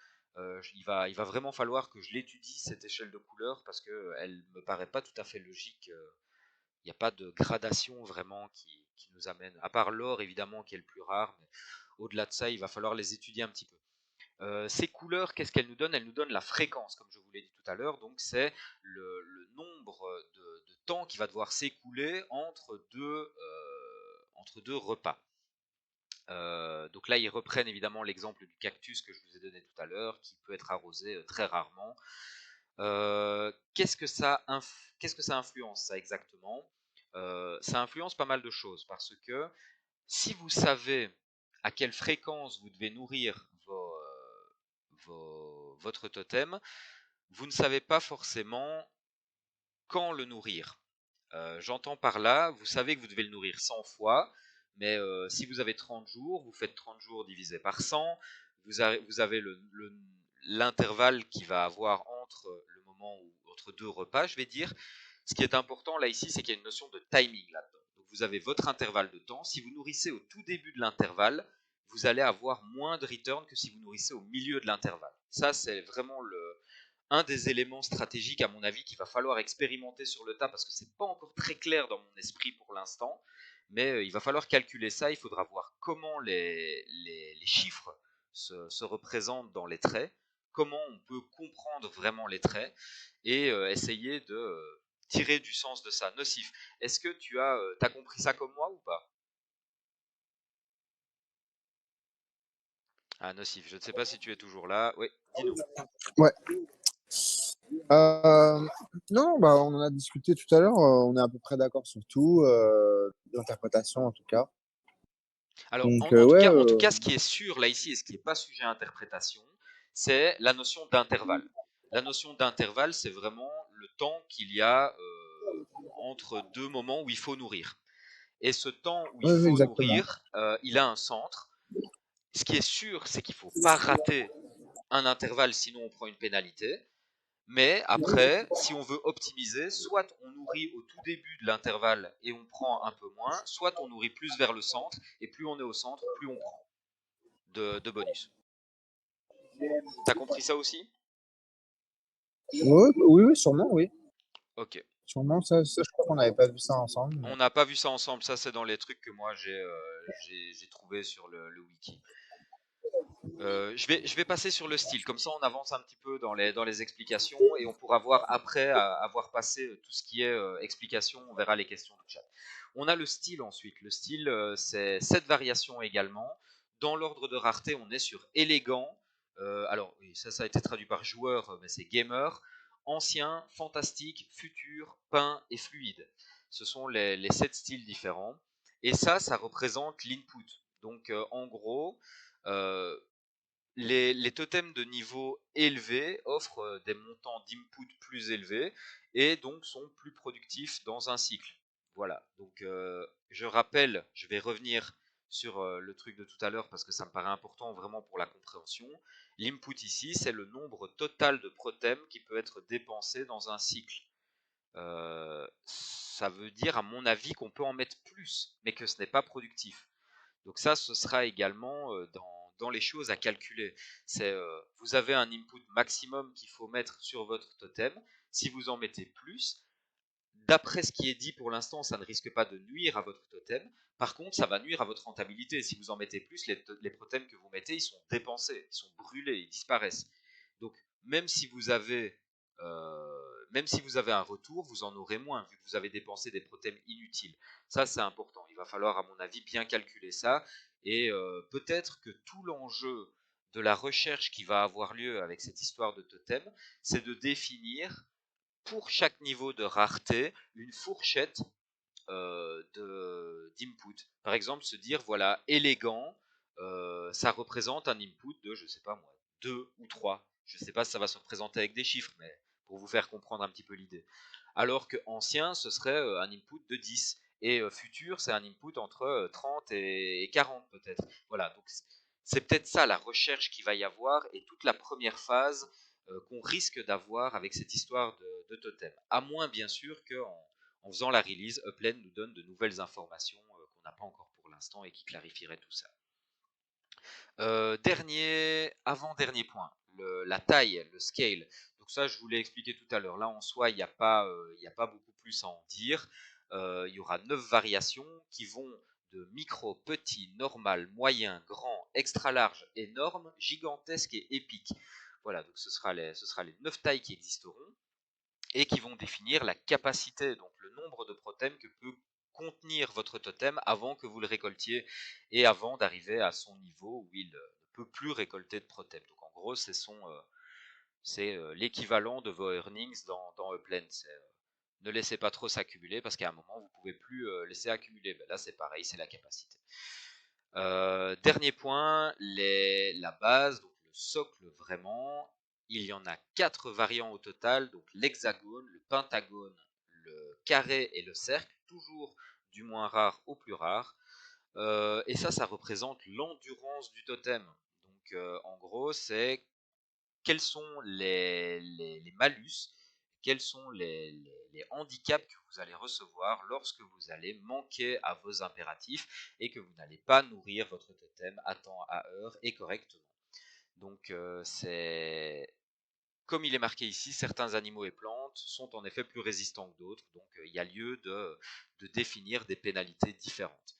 Il va vraiment falloir que je l'étudie cette échelle de couleurs parce qu'elle me paraît pas tout à fait logique. Il n'y a pas de gradation vraiment qui nous amène, à part l'or évidemment qui est le plus rare, mais au-delà de ça, il va falloir les étudier un petit peu. Ces couleurs, qu'est-ce qu'elles nous donnent? Elles nous donnent la fréquence, comme je vous l'ai dit tout à l'heure, donc c'est le nombre de temps qui va devoir s'écouler entre deux repas. Donc là, ils reprennent évidemment l'exemple du cactus que je vous ai donné tout à l'heure, qui peut être arrosé très rarement. Qu'est-ce que ça influence, ça exactement? Ça influence pas mal de choses, parce que si vous savez à quelle fréquence vous devez nourrir votre totem, vous ne savez pas forcément quand le nourrir. J'entends par là, vous savez que vous devez le nourrir 100 fois, mais si vous avez 30 jours, vous faites 30 jours divisé par 100, vous avez l'intervalle qui va avoir entre le moment où, entre deux repas, je vais dire. Ce qui est important là ici, c'est qu'il y a une notion de timing là-dedans. Donc vous avez votre intervalle de temps. Si vous nourrissez au tout début de l'intervalle, vous allez avoir moins de return que si vous nourrissez au milieu de l'intervalle. Ça, c'est vraiment un des éléments stratégiques, à mon avis, qu'il va falloir expérimenter sur le tas parce que c'est pas encore très clair dans mon esprit pour l'instant. Mais il va falloir calculer ça. Il faudra voir comment les chiffres se représentent dans les traits, comment on peut comprendre vraiment les traits et essayer de tirer du sens de ça. Nocif, est-ce que tu as compris ça comme moi ou pas? Ah, Nocif, je ne sais pas si tu es toujours là. Oui, dis-nous. Ouais. Non, bah, on en a discuté tout à l'heure. On est à peu près d'accord sur tout, l'interprétation en tout cas. Alors, Donc, ouais, en tout cas, ce qui est sûr là ici et ce qui n'est pas sujet à interprétation, c'est la notion d'intervalle. La notion d'intervalle, c'est vraiment le temps qu'il y a entre deux moments où il faut nourrir. Et ce temps où il Oui, oui, faut exactement. nourrir, il a un centre. Ce qui est sûr, c'est qu'il faut pas rater un intervalle, sinon on prend une pénalité. Mais après, si on veut optimiser, soit on nourrit au tout début de l'intervalle et on prend un peu moins, soit on nourrit plus vers le centre, et plus on est au centre, plus on prend de bonus. T'as compris ça aussi? Oui, oui, oui, sûrement, oui. Ok. Sûrement, ça, je crois qu'on n'avait pas vu ça ensemble. On n'a pas vu ça ensemble, ça c'est dans les trucs que moi j'ai trouvé sur le wiki. Je vais passer sur le style, comme ça on avance un petit peu dans les explications et on pourra voir après avoir passé tout ce qui est explication, on verra les questions du chat. On a le style ensuite. Le style, c'est 7 variations également. Dans l'ordre de rareté, on est sur élégant. Alors, oui, ça a été traduit par joueur, mais c'est gamer. Ancien, fantastique, futur, peint et fluide. Ce sont les 7 styles différents. Et ça représente l'input. Donc, en gros, euh, les totems de niveau élevé offrent des montants d'input plus élevés et donc sont plus productifs dans un cycle. Voilà, donc je rappelle, je vais revenir sur le truc de tout à l'heure parce que ça me paraît important vraiment pour la compréhension. L'input ici, c'est le nombre total de protems qui peut être dépensé dans un cycle. Ça veut dire, à mon avis, qu'on peut en mettre plus, mais que ce n'est pas productif. Donc ça, ce sera également dans les choses à calculer. C'est vous avez un input maximum qu'il faut mettre sur votre totem. Si vous en mettez plus, d'après ce qui est dit pour l'instant, ça ne risque pas de nuire à votre totem. Par contre, ça va nuire à votre rentabilité. Si vous en mettez plus, les totems que vous mettez, ils sont dépensés, ils sont brûlés, ils disparaissent. Donc, même si vous avez, même si vous avez un retour, vous en aurez moins, vu que vous avez dépensé des totems inutiles. Ça, c'est important. Il va falloir, à mon avis, bien calculer ça. Et peut-être que tout l'enjeu de la recherche qui va avoir lieu avec cette histoire de totem, c'est de définir pour chaque niveau de rareté une fourchette d'input. Par exemple, se dire, voilà, élégant, ça représente un input de, je sais pas moi, 2 ou 3. Je sais pas si ça va se représenter avec des chiffres, mais pour vous faire comprendre un petit peu l'idée. Alors que ancien, ce serait un input de 10. Et futur, c'est un input entre 30 et 40 peut-être. Voilà, donc c'est peut-être ça la recherche qu'il va y avoir et toute la première phase qu'on risque d'avoir avec cette histoire de totem. À moins bien sûr qu'en faisant la release, Upland nous donne de nouvelles informations qu'on n'a pas encore pour l'instant et qui clarifieraient tout ça. Avant-dernier point, la taille, le scale. Donc ça, je vous l'ai expliqué tout à l'heure. Là, en soi, il n'y a pas beaucoup plus à en dire. Il y aura 9 variations qui vont de micro, petit, normal, moyen, grand, extra large, énorme, gigantesque et épique. Voilà, donc ce sera les 9 tailles qui existeront et qui vont définir la capacité, donc le nombre de protems que peut contenir votre totem avant que vous le récoltiez et avant d'arriver à son niveau où il ne peut plus récolter de protems. Donc en gros, c'est l'équivalent de vos earnings dans Upland. Ne laissez pas trop s'accumuler parce qu'à un moment, vous ne pouvez plus laisser accumuler. Ben là, c'est pareil, c'est la capacité. Dernier point, la base, donc le socle vraiment. Il y en a 4 variants au total, donc l'hexagone, le pentagone, le carré et le cercle, toujours du moins rare au plus rare. Et ça représente l'endurance du totem. Donc en gros, c'est quels sont les malus, quels sont les handicaps que vous allez recevoir lorsque vous allez manquer à vos impératifs et que vous n'allez pas nourrir votre totem à temps, à heure et correctement. Donc c'est comme il est marqué ici, certains animaux et plantes sont en effet plus résistants que d'autres, donc il y a lieu de définir des pénalités différentes.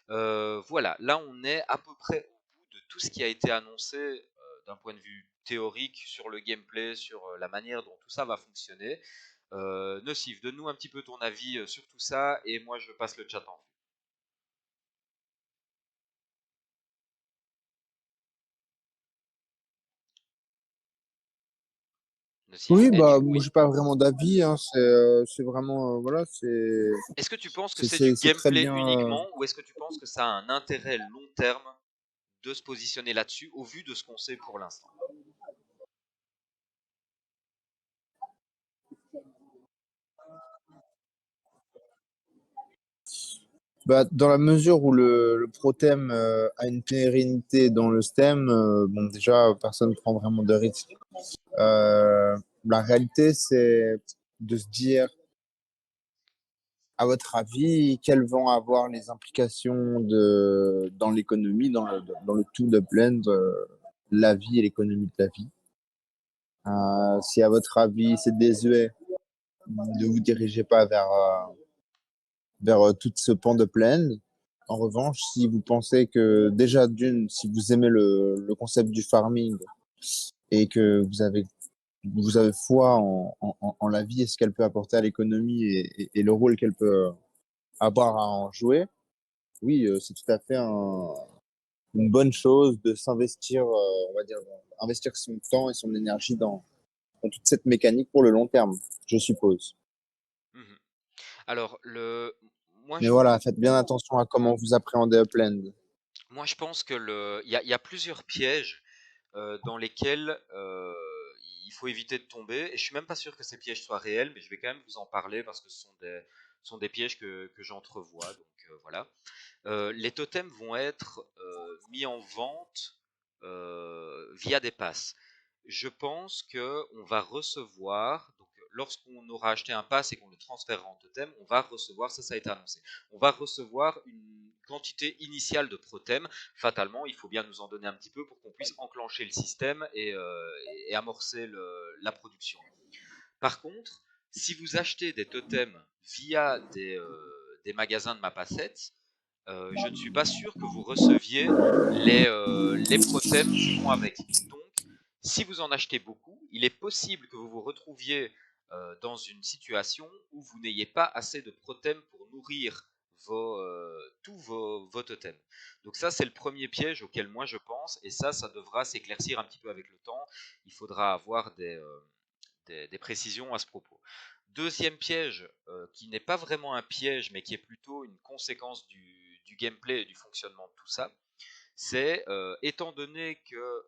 Voilà, là on est à peu près au bout de tout ce qui a été annoncé d'un point de vue théorique sur le gameplay, sur la manière dont tout ça va fonctionner. Nocif, donne-nous un petit peu ton avis sur tout ça et moi je passe le chat en vue. Nocif, Oui, es-tu... bah, moi, Oui. j'ai pas vraiment d'avis, hein. C'est vraiment, voilà, Est-ce que tu penses que c'est, c'est du c'est, c'est très gameplay bien. uniquement ou est-ce que tu penses que ça a un intérêt long terme de se positionner là-dessus au vu de ce qu'on sait pour l'instant? Bah, dans la mesure où le pro-thème a une pérennité dans le stem, bon, déjà, personne ne prend vraiment de risque. La réalité, c'est de se dire, à votre avis, quelles vont avoir les implications dans l'économie, dans le tout de blend, la vie et l'économie de la vie. Si à votre avis, c'est désuet, ne vous dirigez pas vers tout ce pan de plaine. En revanche, si vous pensez que déjà d'une, si vous aimez le concept du farming et que vous avez foi en la vie et ce qu'elle peut apporter à l'économie et le rôle qu'elle peut avoir à en jouer, oui, c'est tout à fait une bonne chose de s'investir, on va dire, investir son temps et son énergie dans toute cette mécanique pour le long terme, je suppose. Mhm. Alors, moi, Mais je, voilà, faites bien attention à comment vous appréhendez Upland. moi, je pense que il y a plusieurs pièges dans lesquels il faut éviter de tomber. Et je suis même pas sûr que ces pièges soient réels, mais je vais quand même vous en parler parce que ce sont des pièges que j'entrevois. Donc voilà. Les totems vont être mis en vente via des passes. Je pense que on va recevoir, donc lorsqu'on aura acheté un pass et qu'on le transférera en totem, on va recevoir, ça a été annoncé, on va recevoir une quantité initiale de protem. Fatalement, il faut bien nous en donner un petit peu pour qu'on puisse enclencher le système et amorcer la production. Par contre, si vous achetez des totems via des magasins de map assets, je ne suis pas sûr que vous receviez les protems qui vont avec. Donc, si vous en achetez beaucoup, il est possible que vous vous retrouviez dans une situation où vous n'ayez pas assez de protems pour nourrir tous vos totems. Donc ça, c'est le premier piège auquel moi je pense, et ça devra s'éclaircir un petit peu avec le temps. Il faudra avoir des précisions à ce propos. Deuxième piège, qui n'est pas vraiment un piège, mais qui est plutôt une conséquence du gameplay et du fonctionnement de tout ça, c'est étant donné que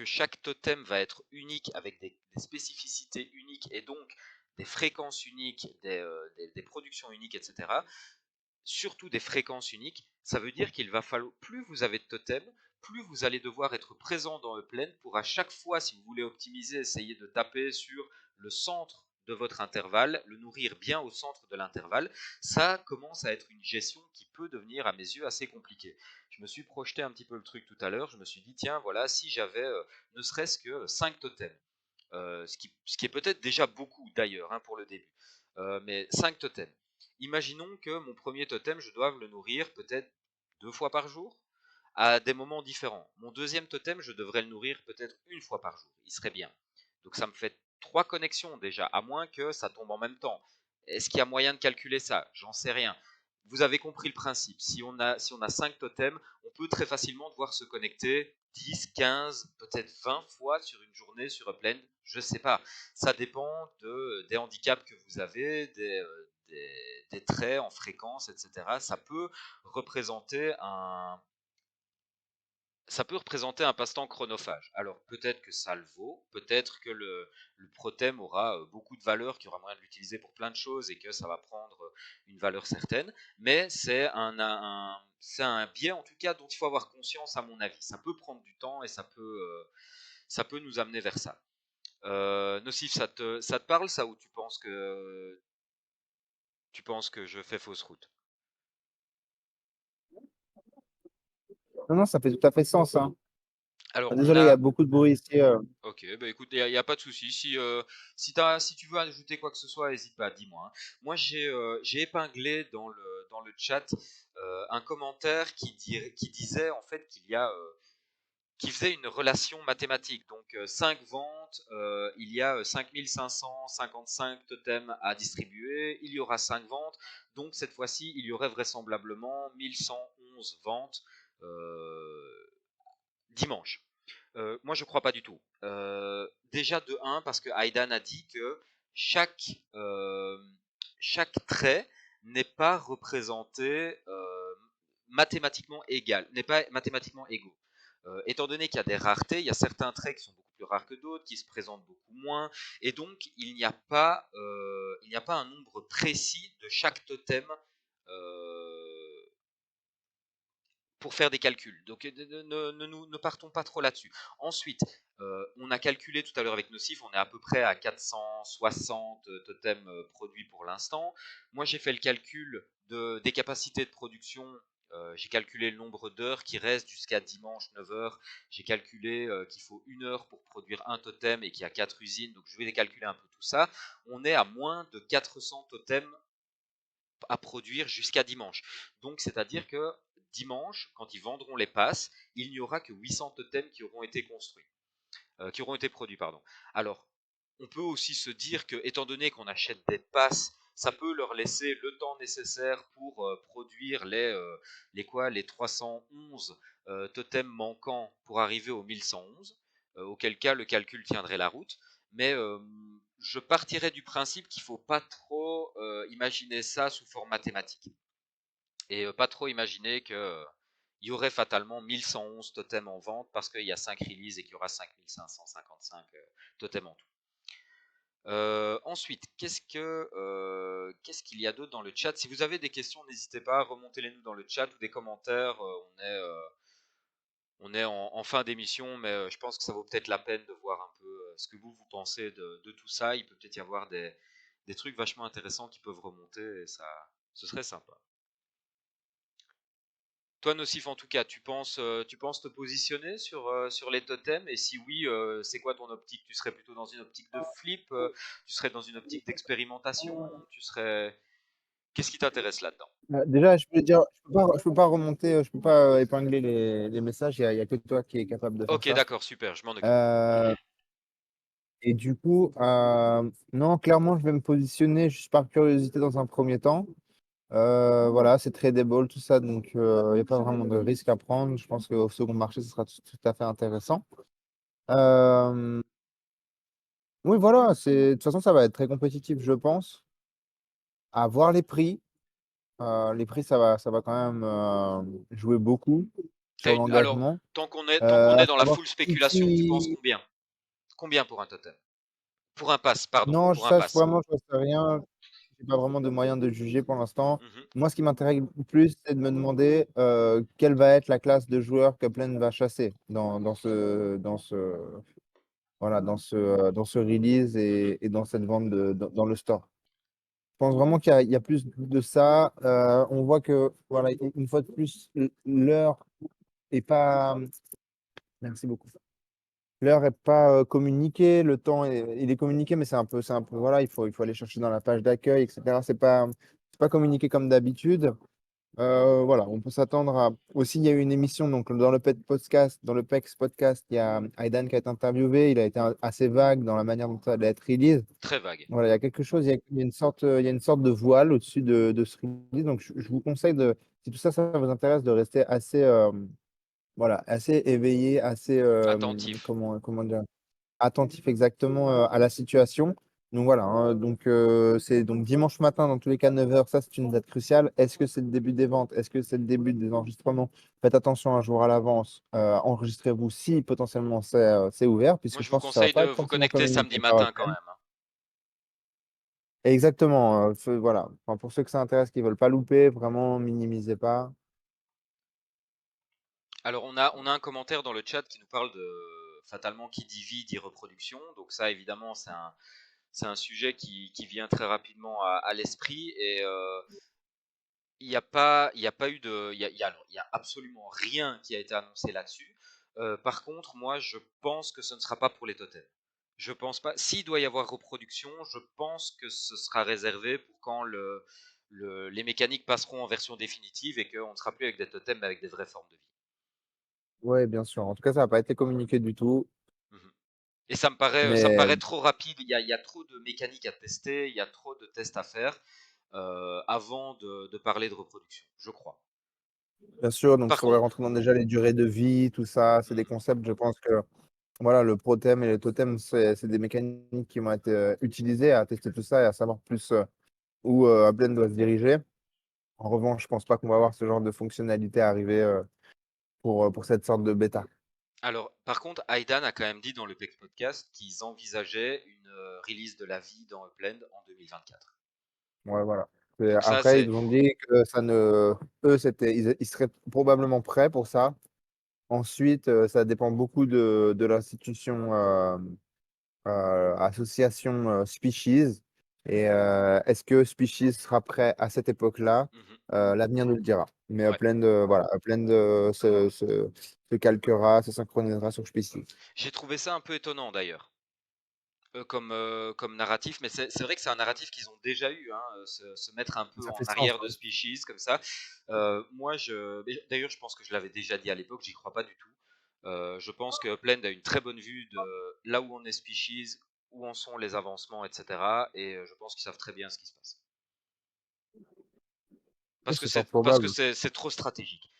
chaque totem va être unique avec des spécificités uniques et donc des fréquences uniques, des productions uniques, etc., surtout des fréquences uniques, ça veut dire qu'il va falloir, plus vous avez de totems, plus vous allez devoir être présent dans Upland pour à chaque fois, si vous voulez optimiser, essayer de taper sur le centre de votre intervalle, le nourrir bien au centre de l'intervalle. Ça commence à être une gestion qui peut devenir à mes yeux assez compliquée. Je me suis projeté un petit peu le truc tout à l'heure, je me suis dit tiens voilà, si j'avais ne serait-ce que 5 totems, ce qui est peut-être déjà beaucoup d'ailleurs pour le début, mais 5 totems. Imaginons que mon premier totem, je doive le nourrir peut-être 2 fois par jour, à des moments différents. Mon deuxième totem, je devrais le nourrir peut-être 1 fois par jour. Il serait bien. Donc ça me fait 3 connexions déjà, à moins que ça tombe en même temps. Est-ce qu'il y a moyen de calculer ça? J'en sais rien. Vous avez compris le principe. Si on a 5 totems, on peut très facilement devoir se connecter 10, 15, peut-être 20 fois sur une journée sur Upland. Je ne sais pas. Ça dépend des handicaps que vous avez, des traits en fréquence, etc. Ça peut représenter un passe-temps chronophage. Alors peut-être que ça le vaut, peut-être que le prothème aura beaucoup de valeur, qu'il y aura moyen de l'utiliser pour plein de choses et que ça va prendre une valeur certaine, mais c'est un biais en tout cas dont il faut avoir conscience à mon avis. Ça peut prendre du temps et ça peut nous amener vers ça. Nocif, ça te parle ça, ou tu penses que je fais fausse route? Non, non, ça fait tout à fait sens, hein. Alors Ah, on désolé, il y a a beaucoup de bruit ici. Ok, bah écoute, il y a pas de souci. Si tu veux ajouter quoi que ce soit, n'hésite pas, dis-moi. Moi, j'ai épinglé dans le chat un commentaire qui disait en fait qui faisait une relation mathématique. Donc 5 ventes, il y a 5555 totems à distribuer, il y aura 5 ventes, donc cette fois-ci, il y aurait vraisemblablement 1111 ventes dimanche. Moi, je crois pas du tout. Déjà de 1, parce que Aidan a dit que chaque trait n'est pas représenté mathématiquement égal, n'est pas mathématiquement égaux. Étant donné qu'il y a des raretés, il y a certains traits qui sont beaucoup plus rares que d'autres, qui se présentent beaucoup moins, et donc il n'y a pas un nombre précis de chaque totem pour faire des calculs. Donc ne partons pas trop là-dessus. Ensuite, on a calculé tout à l'heure avec Nocif, on est à peu près à 460 totems produits pour l'instant. Moi, j'ai fait le calcul des capacités de production. J'ai calculé le nombre d'heures qui restent jusqu'à dimanche 9 heures. J'ai calculé qu'il faut 1 heure pour produire un totem et qu'il y a 4 usines. Donc je vais calculer un peu tout ça. On est à moins de 400 totems à produire jusqu'à dimanche. Donc, c'est-à-dire que dimanche, quand ils vendront les passes, il n'y aura que 800 totems qui auront été construits, qui auront été produits, pardon. Alors, on peut aussi se dire que, étant donné qu'on achète des passes, ça peut leur laisser le temps nécessaire pour produire les 311 totems manquants pour arriver aux 1111, auquel cas le calcul tiendrait la route. Mais je partirais du principe qu'il ne faut pas trop imaginer ça sous forme mathématique. Et pas trop imaginer qu'il y aurait fatalement 1111 totems en vente parce qu'il y a 5 releases et qu'il y aura 5555 totems en tout. Ensuite, qu'est-ce qu'il y a d'autre dans le chat? Si vous avez des questions, n'hésitez pas, remontez-les nous dans le chat ou des commentaires. On est en fin d'émission, mais je pense que ça vaut peut-être la peine de voir un peu ce que vous pensez de tout ça. Il peut peut-être y avoir des trucs vachement intéressants qui peuvent remonter et ça, ce serait sympa. Toi, Nocif, en tout cas, tu penses te positionner sur les totems? Et si oui, c'est quoi ton optique? Tu serais plutôt dans une optique de flip? Tu serais dans une optique d'expérimentation? Qu'est-ce qui t'intéresse là-dedans? Déjà, je peux dire, je peux pas remonter, je peux pas épingler les messages. Il y a que toi qui est capable de faire Ok, ça. d'accord, super, je m'en occupe. Euh, et du coup, non, clairement, je vais me positionner juste par curiosité dans un premier temps. Voilà, c'est tradable, tout ça, donc il n'y a pas vraiment de risque à prendre. Je pense qu'au second marché, ce sera tout à fait intéressant. Euh, oui, voilà, de toute façon, ça va être très compétitif, je pense. À voir les prix. Les prix, ça va quand même jouer beaucoup sur Alors, l'engagement. tant qu'on est À dans la savoir full spéculation, tu penses combien? Combien pour un totem? Pour un pass, pardon, Non, pour un ça, pass. vraiment, je ne sais rien. Je n'ai pas vraiment de moyen de juger pour l'instant. Mhm. Moi, ce qui m'intéresse le plus, c'est de me demander quelle va être la classe de joueurs que Plaine va chasser voilà, dans ce release Mhm. et dans cette vente dans le store. Je pense vraiment qu'il y a plus de ça. On voit que, voilà, une fois de plus, l'heure est pas. Merci beaucoup. L'heure est pas communiquée, le temps il est communiqué, mais c'est un peu, voilà, il faut aller chercher dans la page d'accueil, etc. C'est pas communiqué comme d'habitude. Voilà, on peut s'attendre à. Aussi, il y a eu une émission, donc dans le PEX podcast, il y a Aidan qui a été interviewé. Il a été assez vague dans la manière dont ça allait être release. Très vague. Voilà, il y a quelque chose, il y a une sorte de voile au-dessus de ce release. Donc, je vous conseille si tout ça, ça vous intéresse, de rester assez, voilà, assez éveillé, assez, Attentif. comment dire, attentif exactement à la situation. Donc voilà, hein, donc c'est donc dimanche matin, dans tous les cas, 9 heures, ça c'est une date cruciale. Est-ce que c'est le début des ventes? Est-ce que c'est le début des enregistrements? Faites attention un jour à l'avance. Enregistrez-vous si potentiellement c'est ouvert, Moi, puisque je je vous pense que ça va conseille pas de être vous forcément connecter communiqué samedi par matin quand Apple. même, hein. Exactement. Voilà. Enfin, pour ceux que ça intéresse, qui veulent pas louper, vraiment minimisez pas. Alors, on a un commentaire dans le chat qui nous parle de fatalement qui dit vie dit reproduction. Donc ça, évidemment, c'est un sujet qui vient très rapidement à l'esprit et il y a pas eu de, il y a absolument rien qui a été annoncé là-dessus. Par contre, moi, je pense que ce ne sera pas pour les totems. Je pense pas. S'il doit y avoir reproduction, je pense que ce sera réservé pour quand les mécaniques passeront en version définitive et qu'on ne sera plus avec des totems mais avec des vraies formes de vie. Ouais, bien sûr. En tout cas, ça n'a pas été communiqué du tout. Mhm. Et ça me paraît Mais trop rapide. Il y a trop de mécaniques à tester, il y a trop de tests à faire avant de parler de reproduction, je crois. bien sûr, donc il Par faudrait contre, rentrer dans déjà les durées de vie, tout ça. C'est des mhm, concepts, je pense que voilà, le pro-thème et le totem, c'est des mécaniques qui vont être utilisées à tester tout ça et à savoir plus où Upland doit se diriger. En revanche, je pense pas qu'on va avoir ce genre de fonctionnalité arriver pour cette sorte de bêta. alors, par contre, Aidan a quand même dit dans le PEX Podcast qu'ils envisageaient une release de la vie dans Upland en 2024. Ouais, voilà. Donc ça, Après, ils c'est nous ont dit que ça ne. Eux, ils seraient probablement prêts pour ça. Ensuite, ça dépend beaucoup de l'institution association Species. Et est-ce que Species sera prêt à cette époque-là? Mhm. L'avenir nous le dira. Mais Ouais. voilà, Upland se calquera, se synchronisera sur Species. J'ai trouvé ça un peu étonnant d'ailleurs. Comme narratif, mais c'est vrai que c'est un narratif qu'ils ont déjà eu, hein, se mettre un peu Ça en fait sens, arrière de ouais. Species comme ça. Moi, d'ailleurs, je pense que je l'avais déjà dit à l'époque, j'y crois pas du tout. Je pense que Upland a une très bonne vue de là où on est Species, où en sont les avancements, etc. Et je pense qu'ils savent très bien ce qui se passe. Oui, Parce que c'est fort parce que probable. c'est trop stratégique.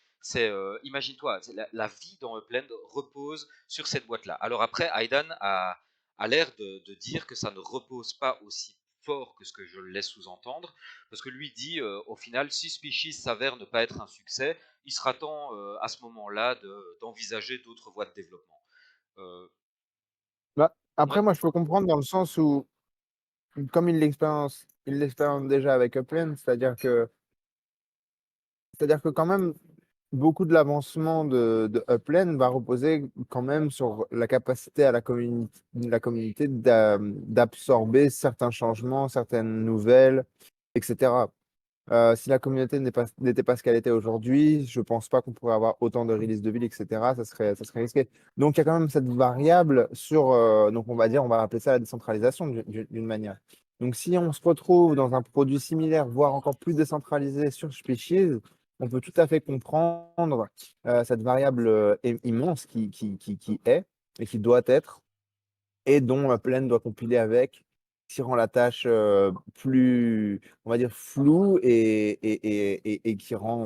Imagine-toi, la vie dans Upland repose sur cette boîte-là. Alors après, Aidan a l'air de dire que ça ne repose pas aussi fort que ce que je le laisse sous-entendre, parce que lui dit, au final, si Species s'avère ne pas être un succès, il sera temps à ce moment-là d'envisager d'autres voies de développement. Euh, Bah, moi, après, moi, je peux comprendre dans le sens où, comme il l'expérimente déjà avec Upland, c'est-à-dire que quand même, beaucoup de l'avancement de Upland va reposer quand même sur la capacité à la communauté d'absorber certains changements, certaines nouvelles, etc. Si la communauté n'était pas ce qu'elle était aujourd'hui, je pense pas qu'on pourrait avoir autant de releases de villes, etc. Ça serait risqué. Donc il y a quand même cette variable sur, donc on va dire, on va appeler ça la décentralisation d'une manière. Donc si on se retrouve dans un produit similaire, voire encore plus décentralisé sur Species, on peut tout à fait comprendre cette variable immense qui est et qui doit être et dont Plane doit compiler avec, qui rend la tâche plus, on va dire, floue et qui rend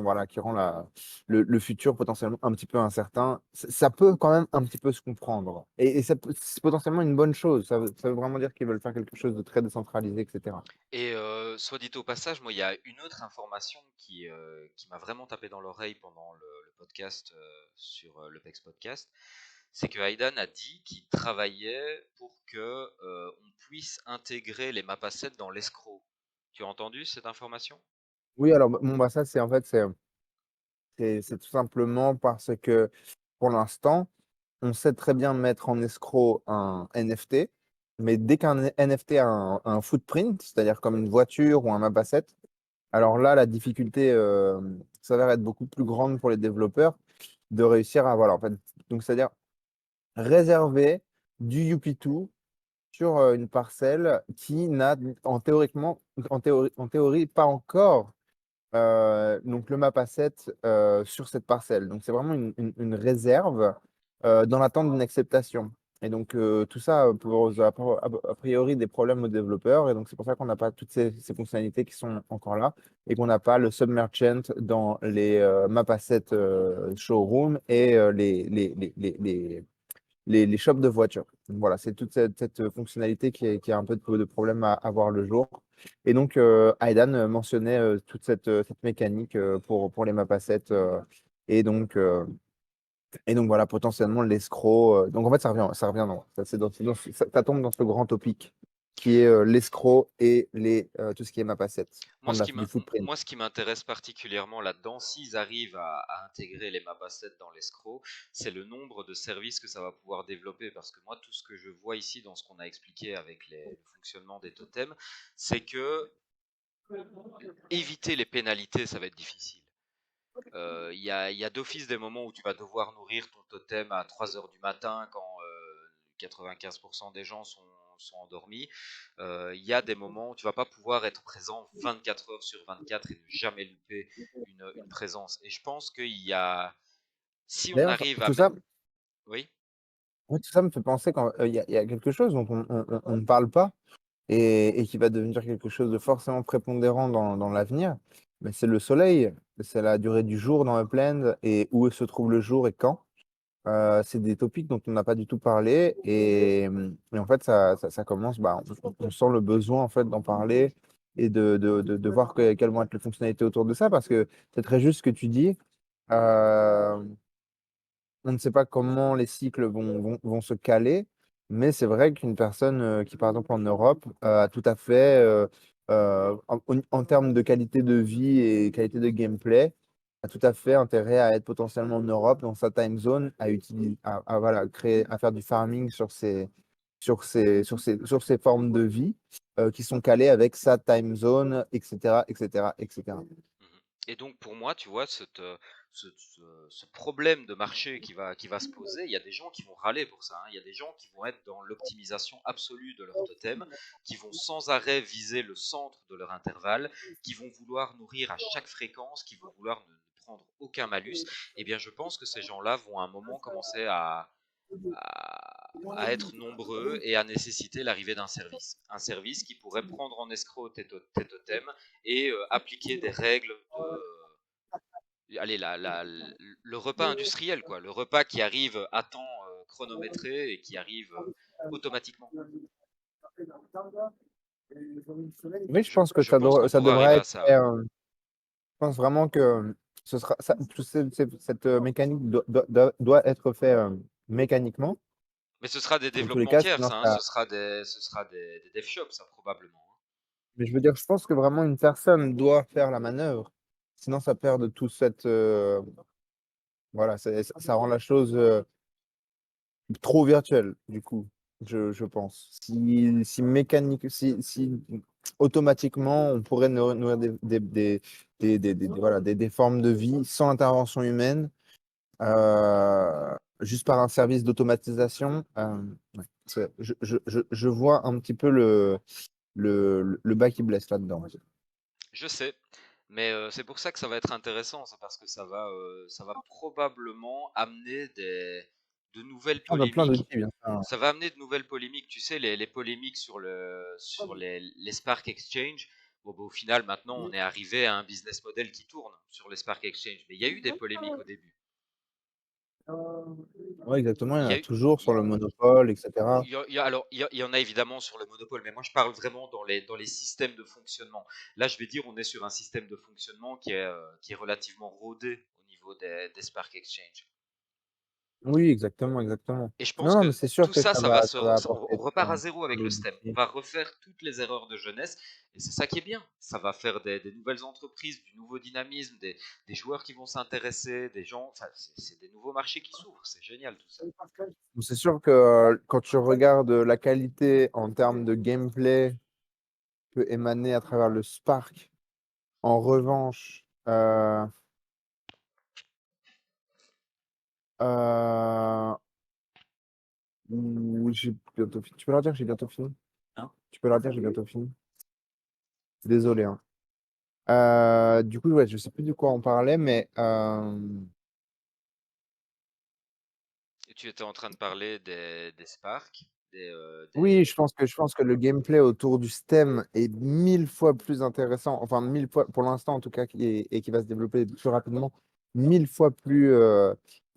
le futur potentiellement un petit peu incertain. Ça peut quand même un petit peu se comprendre. Et c'est potentiellement une bonne chose. Ça veut vraiment dire qu'ils veulent faire quelque chose de très décentralisé, etc. Et soit dit au passage, moi, il y a une autre information qui m'a vraiment tapé dans l'oreille pendant le podcast sur le PEX Podcast, c'est que Aidan a dit qu'il travaillait pour que on puisse intégrer les map assets dans l'escroc. Tu as entendu cette information? Oui, alors, bon, bah, ça, c'est en fait, c'est tout simplement parce que pour l'instant, on sait très bien mettre en escroc un NFT, mais dès qu'un NFT a un footprint, c'est-à-dire comme une voiture ou un map asset, alors là, la difficulté s'avère être beaucoup plus grande pour les développeurs de réussir à, voilà, en fait, donc c'est-à-dire réserver du UP2 sur une parcelle qui n'a en théorie pas encore donc le map asset sur cette parcelle. Donc c'est vraiment une réserve dans l'attente d'une acceptation. Et donc tout ça pose a priori des problèmes aux développeurs. Et donc c'est pour ça qu'on n'a pas toutes ces fonctionnalités qui sont encore là et qu'on n'a pas le submergent dans les map assets showroom et les shops de voitures. Donc, voilà, c'est toute cette fonctionnalité qui a un peu de problème à voir le jour. Et donc, Aidan mentionnait toute cette mécanique pour les map assets. Et donc, euh, et donc, voilà, potentiellement l'escroc. Donc, en fait, ça revient ça tombe dans ce grand topic qui est l'escroc et tout ce qui est map assets, Moi, prendre du footprint. moi, ce qui m'intéresse particulièrement là-dedans, s'ils arrivent à intégrer les map assets dans l'escroc, c'est le nombre de services que ça va pouvoir développer. Parce que moi, tout ce que je vois ici dans ce qu'on a expliqué avec le fonctionnement des totems, c'est que éviter les pénalités, ça va être difficile. Il y a d'office des moments où tu vas devoir nourrir ton totem à 3 heures du matin quand 95% des gens sont endormis. Il y a des moments où tu vas pas pouvoir être présent 24 heures sur 24 et ne jamais louper une présence. Et je pense qu'il y a, si on D'ailleurs, arrive à tout mettre, ça, oui, ouais, tout ça me fait penser qu'il y a quelque chose dont on ne parle pas et qui va devenir quelque chose de forcément prépondérant dans l'avenir, mais c'est le soleil, c'est la durée du jour dans Upland et où se trouve le jour et quand. C'est des topics dont on n'a pas du tout parlé et en fait ça commence, bah, on sent le besoin en fait d'en parler et de voir quelles vont être les fonctionnalités autour de ça parce que c'est très juste ce que tu dis. Euh, on ne sait pas comment les cycles vont se caler, mais c'est vrai qu'une personne qui, par exemple, en Europe, a tout à fait en termes de qualité de vie et qualité de gameplay, a tout à fait intérêt à être potentiellement en Europe, dans sa time zone, à utiliser, voilà, créer, à faire du farming sur ces formes de vie qui sont calées avec sa time zone, etc., etc., etc. Mhm. Et donc pour moi, tu vois, ce problème de marché qui va se poser, il y a des gens qui vont râler pour ça, hein. Il y a des gens qui vont être dans l'optimisation absolue de leur totem, qui vont sans arrêt viser le centre de leur intervalle, qui vont vouloir nourrir à chaque fréquence, qui vont vouloir ne prendre aucun malus. Eh bien, je pense que ces gens-là vont à un moment commencer à être nombreux et à nécessiter l'arrivée d'un service. Un service qui pourrait prendre en escroc tes totems et appliquer des règles allez, le repas industriel, quoi. Le repas qui arrive à temps chronométré et qui arrive automatiquement. Oui, je pense que Je pense qu'on ça pourra devrait arriver à être ça, fait. ouais. Je pense vraiment que cette mécanique doit être fait mécaniquement. Mais ce sera des Dans tous les développements cas, tiers, sinon ça, hein. ça. Ce sera des dev shops, ça, probablement, hein. Mais je veux dire, je pense que vraiment une personne doit faire la manœuvre. Sinon, ça perd de tout cette. Voilà, ça rend la chose trop virtuelle, du coup, je pense. Si automatiquement, on pourrait nourrir voilà, des formes de vie sans intervention humaine, juste par un service d'automatisation, ouais, je vois un petit peu le bas qui blesse là-dedans. Je sais, mais c'est pour ça que ça va être intéressant, c'est parce que ça va probablement amener de nouvelles Ah, bah, plein polémiques. d'outils, bien sûr. Ça va amener de nouvelles polémiques. Tu sais, les polémiques sur les Spark Exchange. Bon, bah, au final, maintenant, on est arrivé à un business model qui tourne sur les Spark Exchange. Mais il y a eu des polémiques au début. Oui, exactement. Il y Il en y a a eu, toujours sur il le monopole, etc. alors, il y en a évidemment sur le monopole, mais moi je parle vraiment dans les systèmes de fonctionnement. Là, je vais dire, on est sur un système de fonctionnement qui est relativement rodé au niveau des Spark Exchange. Oui, exactement, exactement. Et je Non, pense non, que mais c'est sûr tout que ça, ça va on apporter repart à plein, zéro plein avec le d'autres STEM. On outils. va refaire toutes les erreurs de jeunesse, et c'est ça qui est bien. Ça va faire des nouvelles entreprises, du nouveau dynamisme, des joueurs qui vont s'intéresser, des gens. Enfin, c'est des nouveaux marchés qui s'ouvrent. C'est génial tout ça. C'est sûr que quand tu regardes la qualité en termes de gameplay peut émaner à travers le Spark, en revanche, euh, j'ai bientôt fini. Tu peux leur dire que j'ai bientôt fini? Hein. Tu peux leur dire que j'ai bientôt fini? Désolé, hein. Du coup, ouais, je sais plus de quoi on parlait, mais Et tu étais en train de parler des Spark, oui, je pense que le gameplay autour du STEM est 1000 fois plus intéressant, enfin 1000 fois pour l'instant en tout cas, et qui va se développer plus rapidement, 1000 fois plus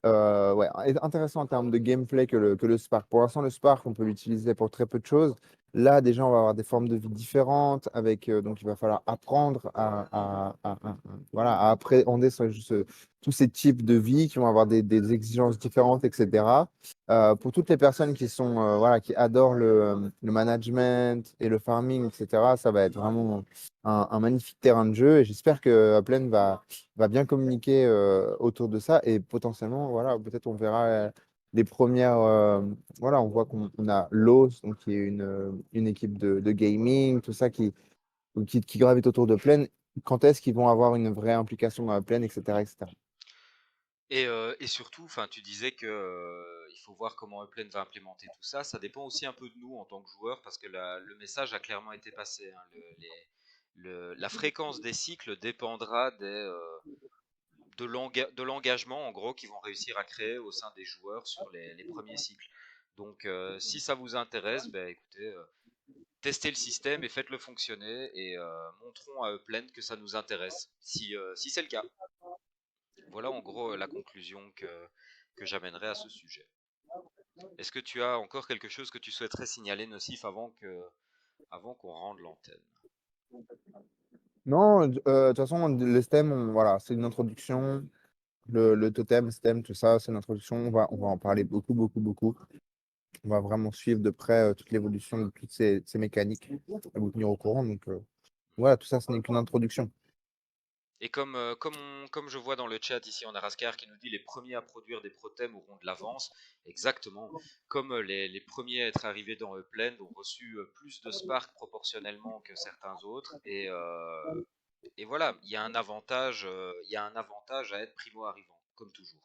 ouais, intéressant en termes de gameplay que le Spark. Pour l'instant, le Spark, on peut l'utiliser pour très peu de choses. Là, déjà, on va avoir des formes de vie différentes, avec donc il va falloir apprendre voilà, à appréhender tous ces types de vie qui vont avoir des exigences différentes, etc. Pour toutes les personnes qui sont voilà, qui adorent le management et le farming, etc., ça va être vraiment un magnifique terrain de jeu et j'espère que Upland va bien communiquer autour de ça et potentiellement, voilà, peut-être on verra les premières. Voilà, on voit qu'on a Lowe's, donc qui est une équipe de gaming, tout ça qui gravite autour de Upland. Quand est-ce qu'ils vont avoir une vraie implication dans Upland, etc., etc. et surtout, enfin, tu disais que il faut voir comment Upland va implémenter tout ça. Ça dépend aussi un peu de nous en tant que joueurs, parce que le message a clairement été passé, hein. La fréquence des cycles dépendra de l'engagement, en gros, qu'ils vont réussir à créer au sein des joueurs sur les premiers cycles. Donc, si ça vous intéresse, ben, écoutez, testez le système et faites-le fonctionner et montrons à Upland que ça nous intéresse, si c'est le cas. Voilà en gros la conclusion que j'amènerai à ce sujet. Est-ce que tu as encore quelque chose que tu souhaiterais signaler, Nocif, avant qu'on rende l'antenne? Non, de toute façon, les STEM, voilà, c'est une introduction. Le totem, STEM, tout ça, c'est une introduction. On va en parler beaucoup, beaucoup, beaucoup. On va vraiment suivre de près toute l'évolution de toutes ces mécaniques et vous tenir au courant. Donc, Voilà, tout ça, ce n'est qu'une introduction. Et comme je vois dans le chat ici, on a Raskar qui nous dit les premiers à produire des prothèmes auront de l'avance. Exactement. Comme les premiers à être arrivés dans Upland ont reçu plus de Spark proportionnellement que certains autres. Et voilà, il y a un avantage à être primo-arrivant, comme toujours.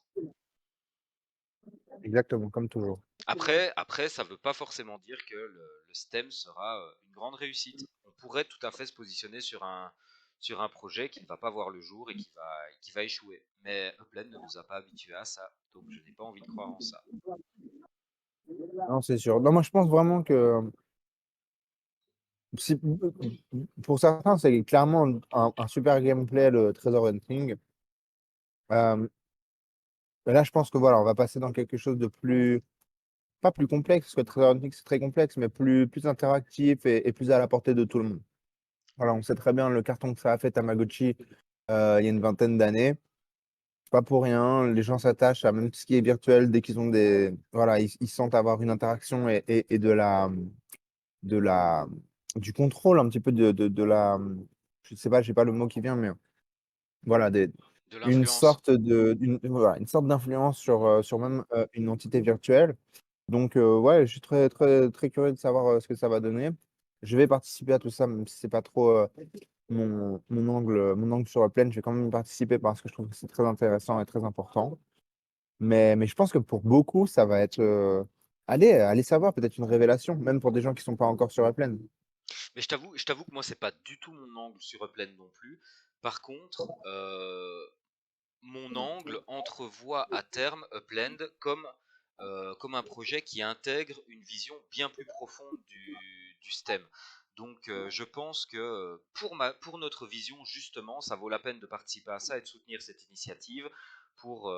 Exactement, comme toujours. Après, ça ne veut pas forcément dire que le STEM sera une grande réussite. On pourrait tout à fait se positionner sur un projet qui ne va pas voir le jour et qui va échouer. Mais Upland ne nous a pas habitués à ça, donc je n'ai pas envie de croire en ça. Non, c'est sûr. Non, moi, je pense vraiment que si- pour certains, c'est clairement un super gameplay, le Treasure Hunting. Euh, mais là, je pense que voilà, on va passer dans quelque chose de plus, pas plus complexe, parce que Treasure Hunting, c'est très complexe, mais plus interactif et plus à la portée de tout le monde. Voilà, on sait très bien le carton que ça a fait Tamagotchi il y a une vingtaine d'années. C'est pas pour rien, les gens s'attachent à même tout ce qui est virtuel dès qu'ils ont des. Voilà, ils sentent avoir une interaction et de la, du contrôle un petit peu de la. Je sais pas, j'ai pas le mot qui vient, mais voilà, De une l'influence. sorte voilà, une sorte d'influence sur même une entité virtuelle. Donc, ouais, je suis très, très, très curieux de savoir ce que ça va donner. Je vais participer à tout ça, même si c'est pas trop mon angle sur la plaine. Je vais quand même y participer parce que je trouve que c'est très intéressant et très important. Mais je pense que pour beaucoup, ça va être. Allez savoir, peut-être une révélation, même pour des gens qui sont pas encore sur la plaine. Mais je t'avoue que moi, c'est pas du tout mon angle sur Upland non plus. Par contre, mon angle entrevoit à terme Upland comme un projet qui intègre une vision bien plus profonde du STEM. Donc je pense que pour notre vision, justement, ça vaut la peine de participer à ça et de soutenir cette initiative pour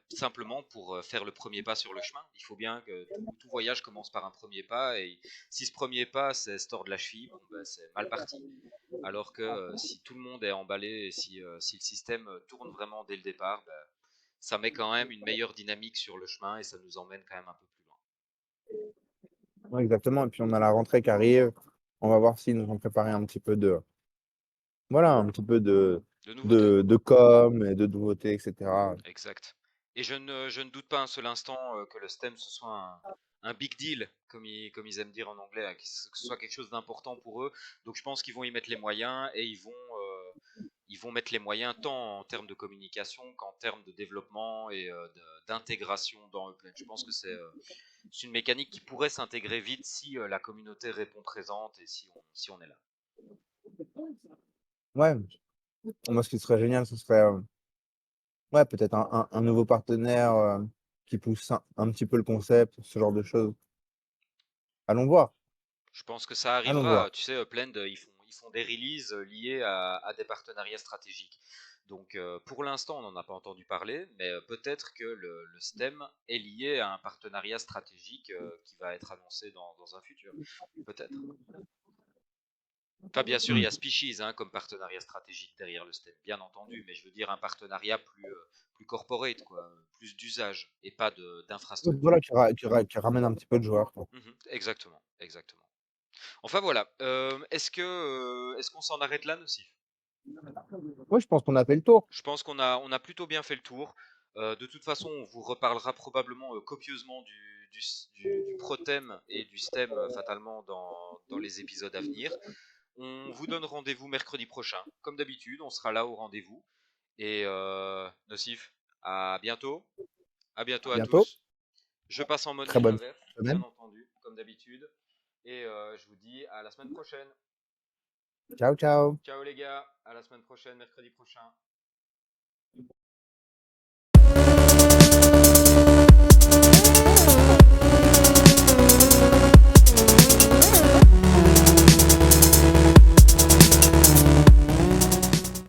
simplement pour faire le premier pas sur le chemin. Il faut bien que tout voyage commence par un premier pas et si ce premier pas c'est se tordre la cheville, bon, ben, c'est mal parti. Alors que si tout le monde est emballé et si le système tourne vraiment dès le départ, ben, ça met quand même une meilleure dynamique sur le chemin et ça nous emmène quand même un peu plus loin. Ouais, exactement. Et puis, on a la rentrée qui arrive. On va voir s'ils nous ont préparé un petit peu de. Voilà, un petit peu De nouveautés. de com et de nouveautés, etc. Exact. Et je ne doute pas un seul instant que le STEM ce soit un big deal, comme ils aiment dire en anglais, hein, que ce soit quelque chose d'important pour eux. Donc je pense qu'ils vont y mettre les moyens et ils vont mettre les moyens tant en termes de communication qu'en termes de développement et d'intégration dans Upland. Je pense que c'est une mécanique qui pourrait s'intégrer vite si la communauté répond présente et si on est là. Ouais, moi, ce qui serait génial, ce serait ouais, peut-être un nouveau partenaire qui pousse un petit peu le concept, ce genre de choses. Allons voir. Je pense que ça Allons arrivera. voir. Tu sais, Upland, ils font des releases liées à des partenariats stratégiques. Donc, pour l'instant, on n'en a pas entendu parler, mais peut-être que le STEM est lié à un partenariat stratégique qui va être annoncé dans un futur. Peut-être. Enfin, bien sûr, il y Hmm. a Species hein, comme partenariat stratégique derrière le STEM, bien entendu, mais je veux dire un partenariat plus corporate, quoi, plus d'usage et pas Donc, d'infrastructure. voilà, qui ramène un petit peu de joueurs, quoi. Mhm, exactement, exactement. Enfin voilà, est-ce qu'on s'en arrête là, Nocif? Oui, je pense qu'on a fait le tour. Je pense on a plutôt bien fait le tour. De toute façon, on vous reparlera probablement copieusement du Protem et du STEM fatalement dans les épisodes à venir. On vous donne rendez-vous mercredi prochain. Comme d'habitude, on sera là au rendez-vous. Et Nocif, à bientôt. À bientôt À à bientôt. tous. Je passe en mode Très bonne métaverse, bien semaine. entendu, comme d'habitude. Et je vous dis à la semaine prochaine. Ciao, ciao. Ciao les gars, à la semaine prochaine, mercredi prochain.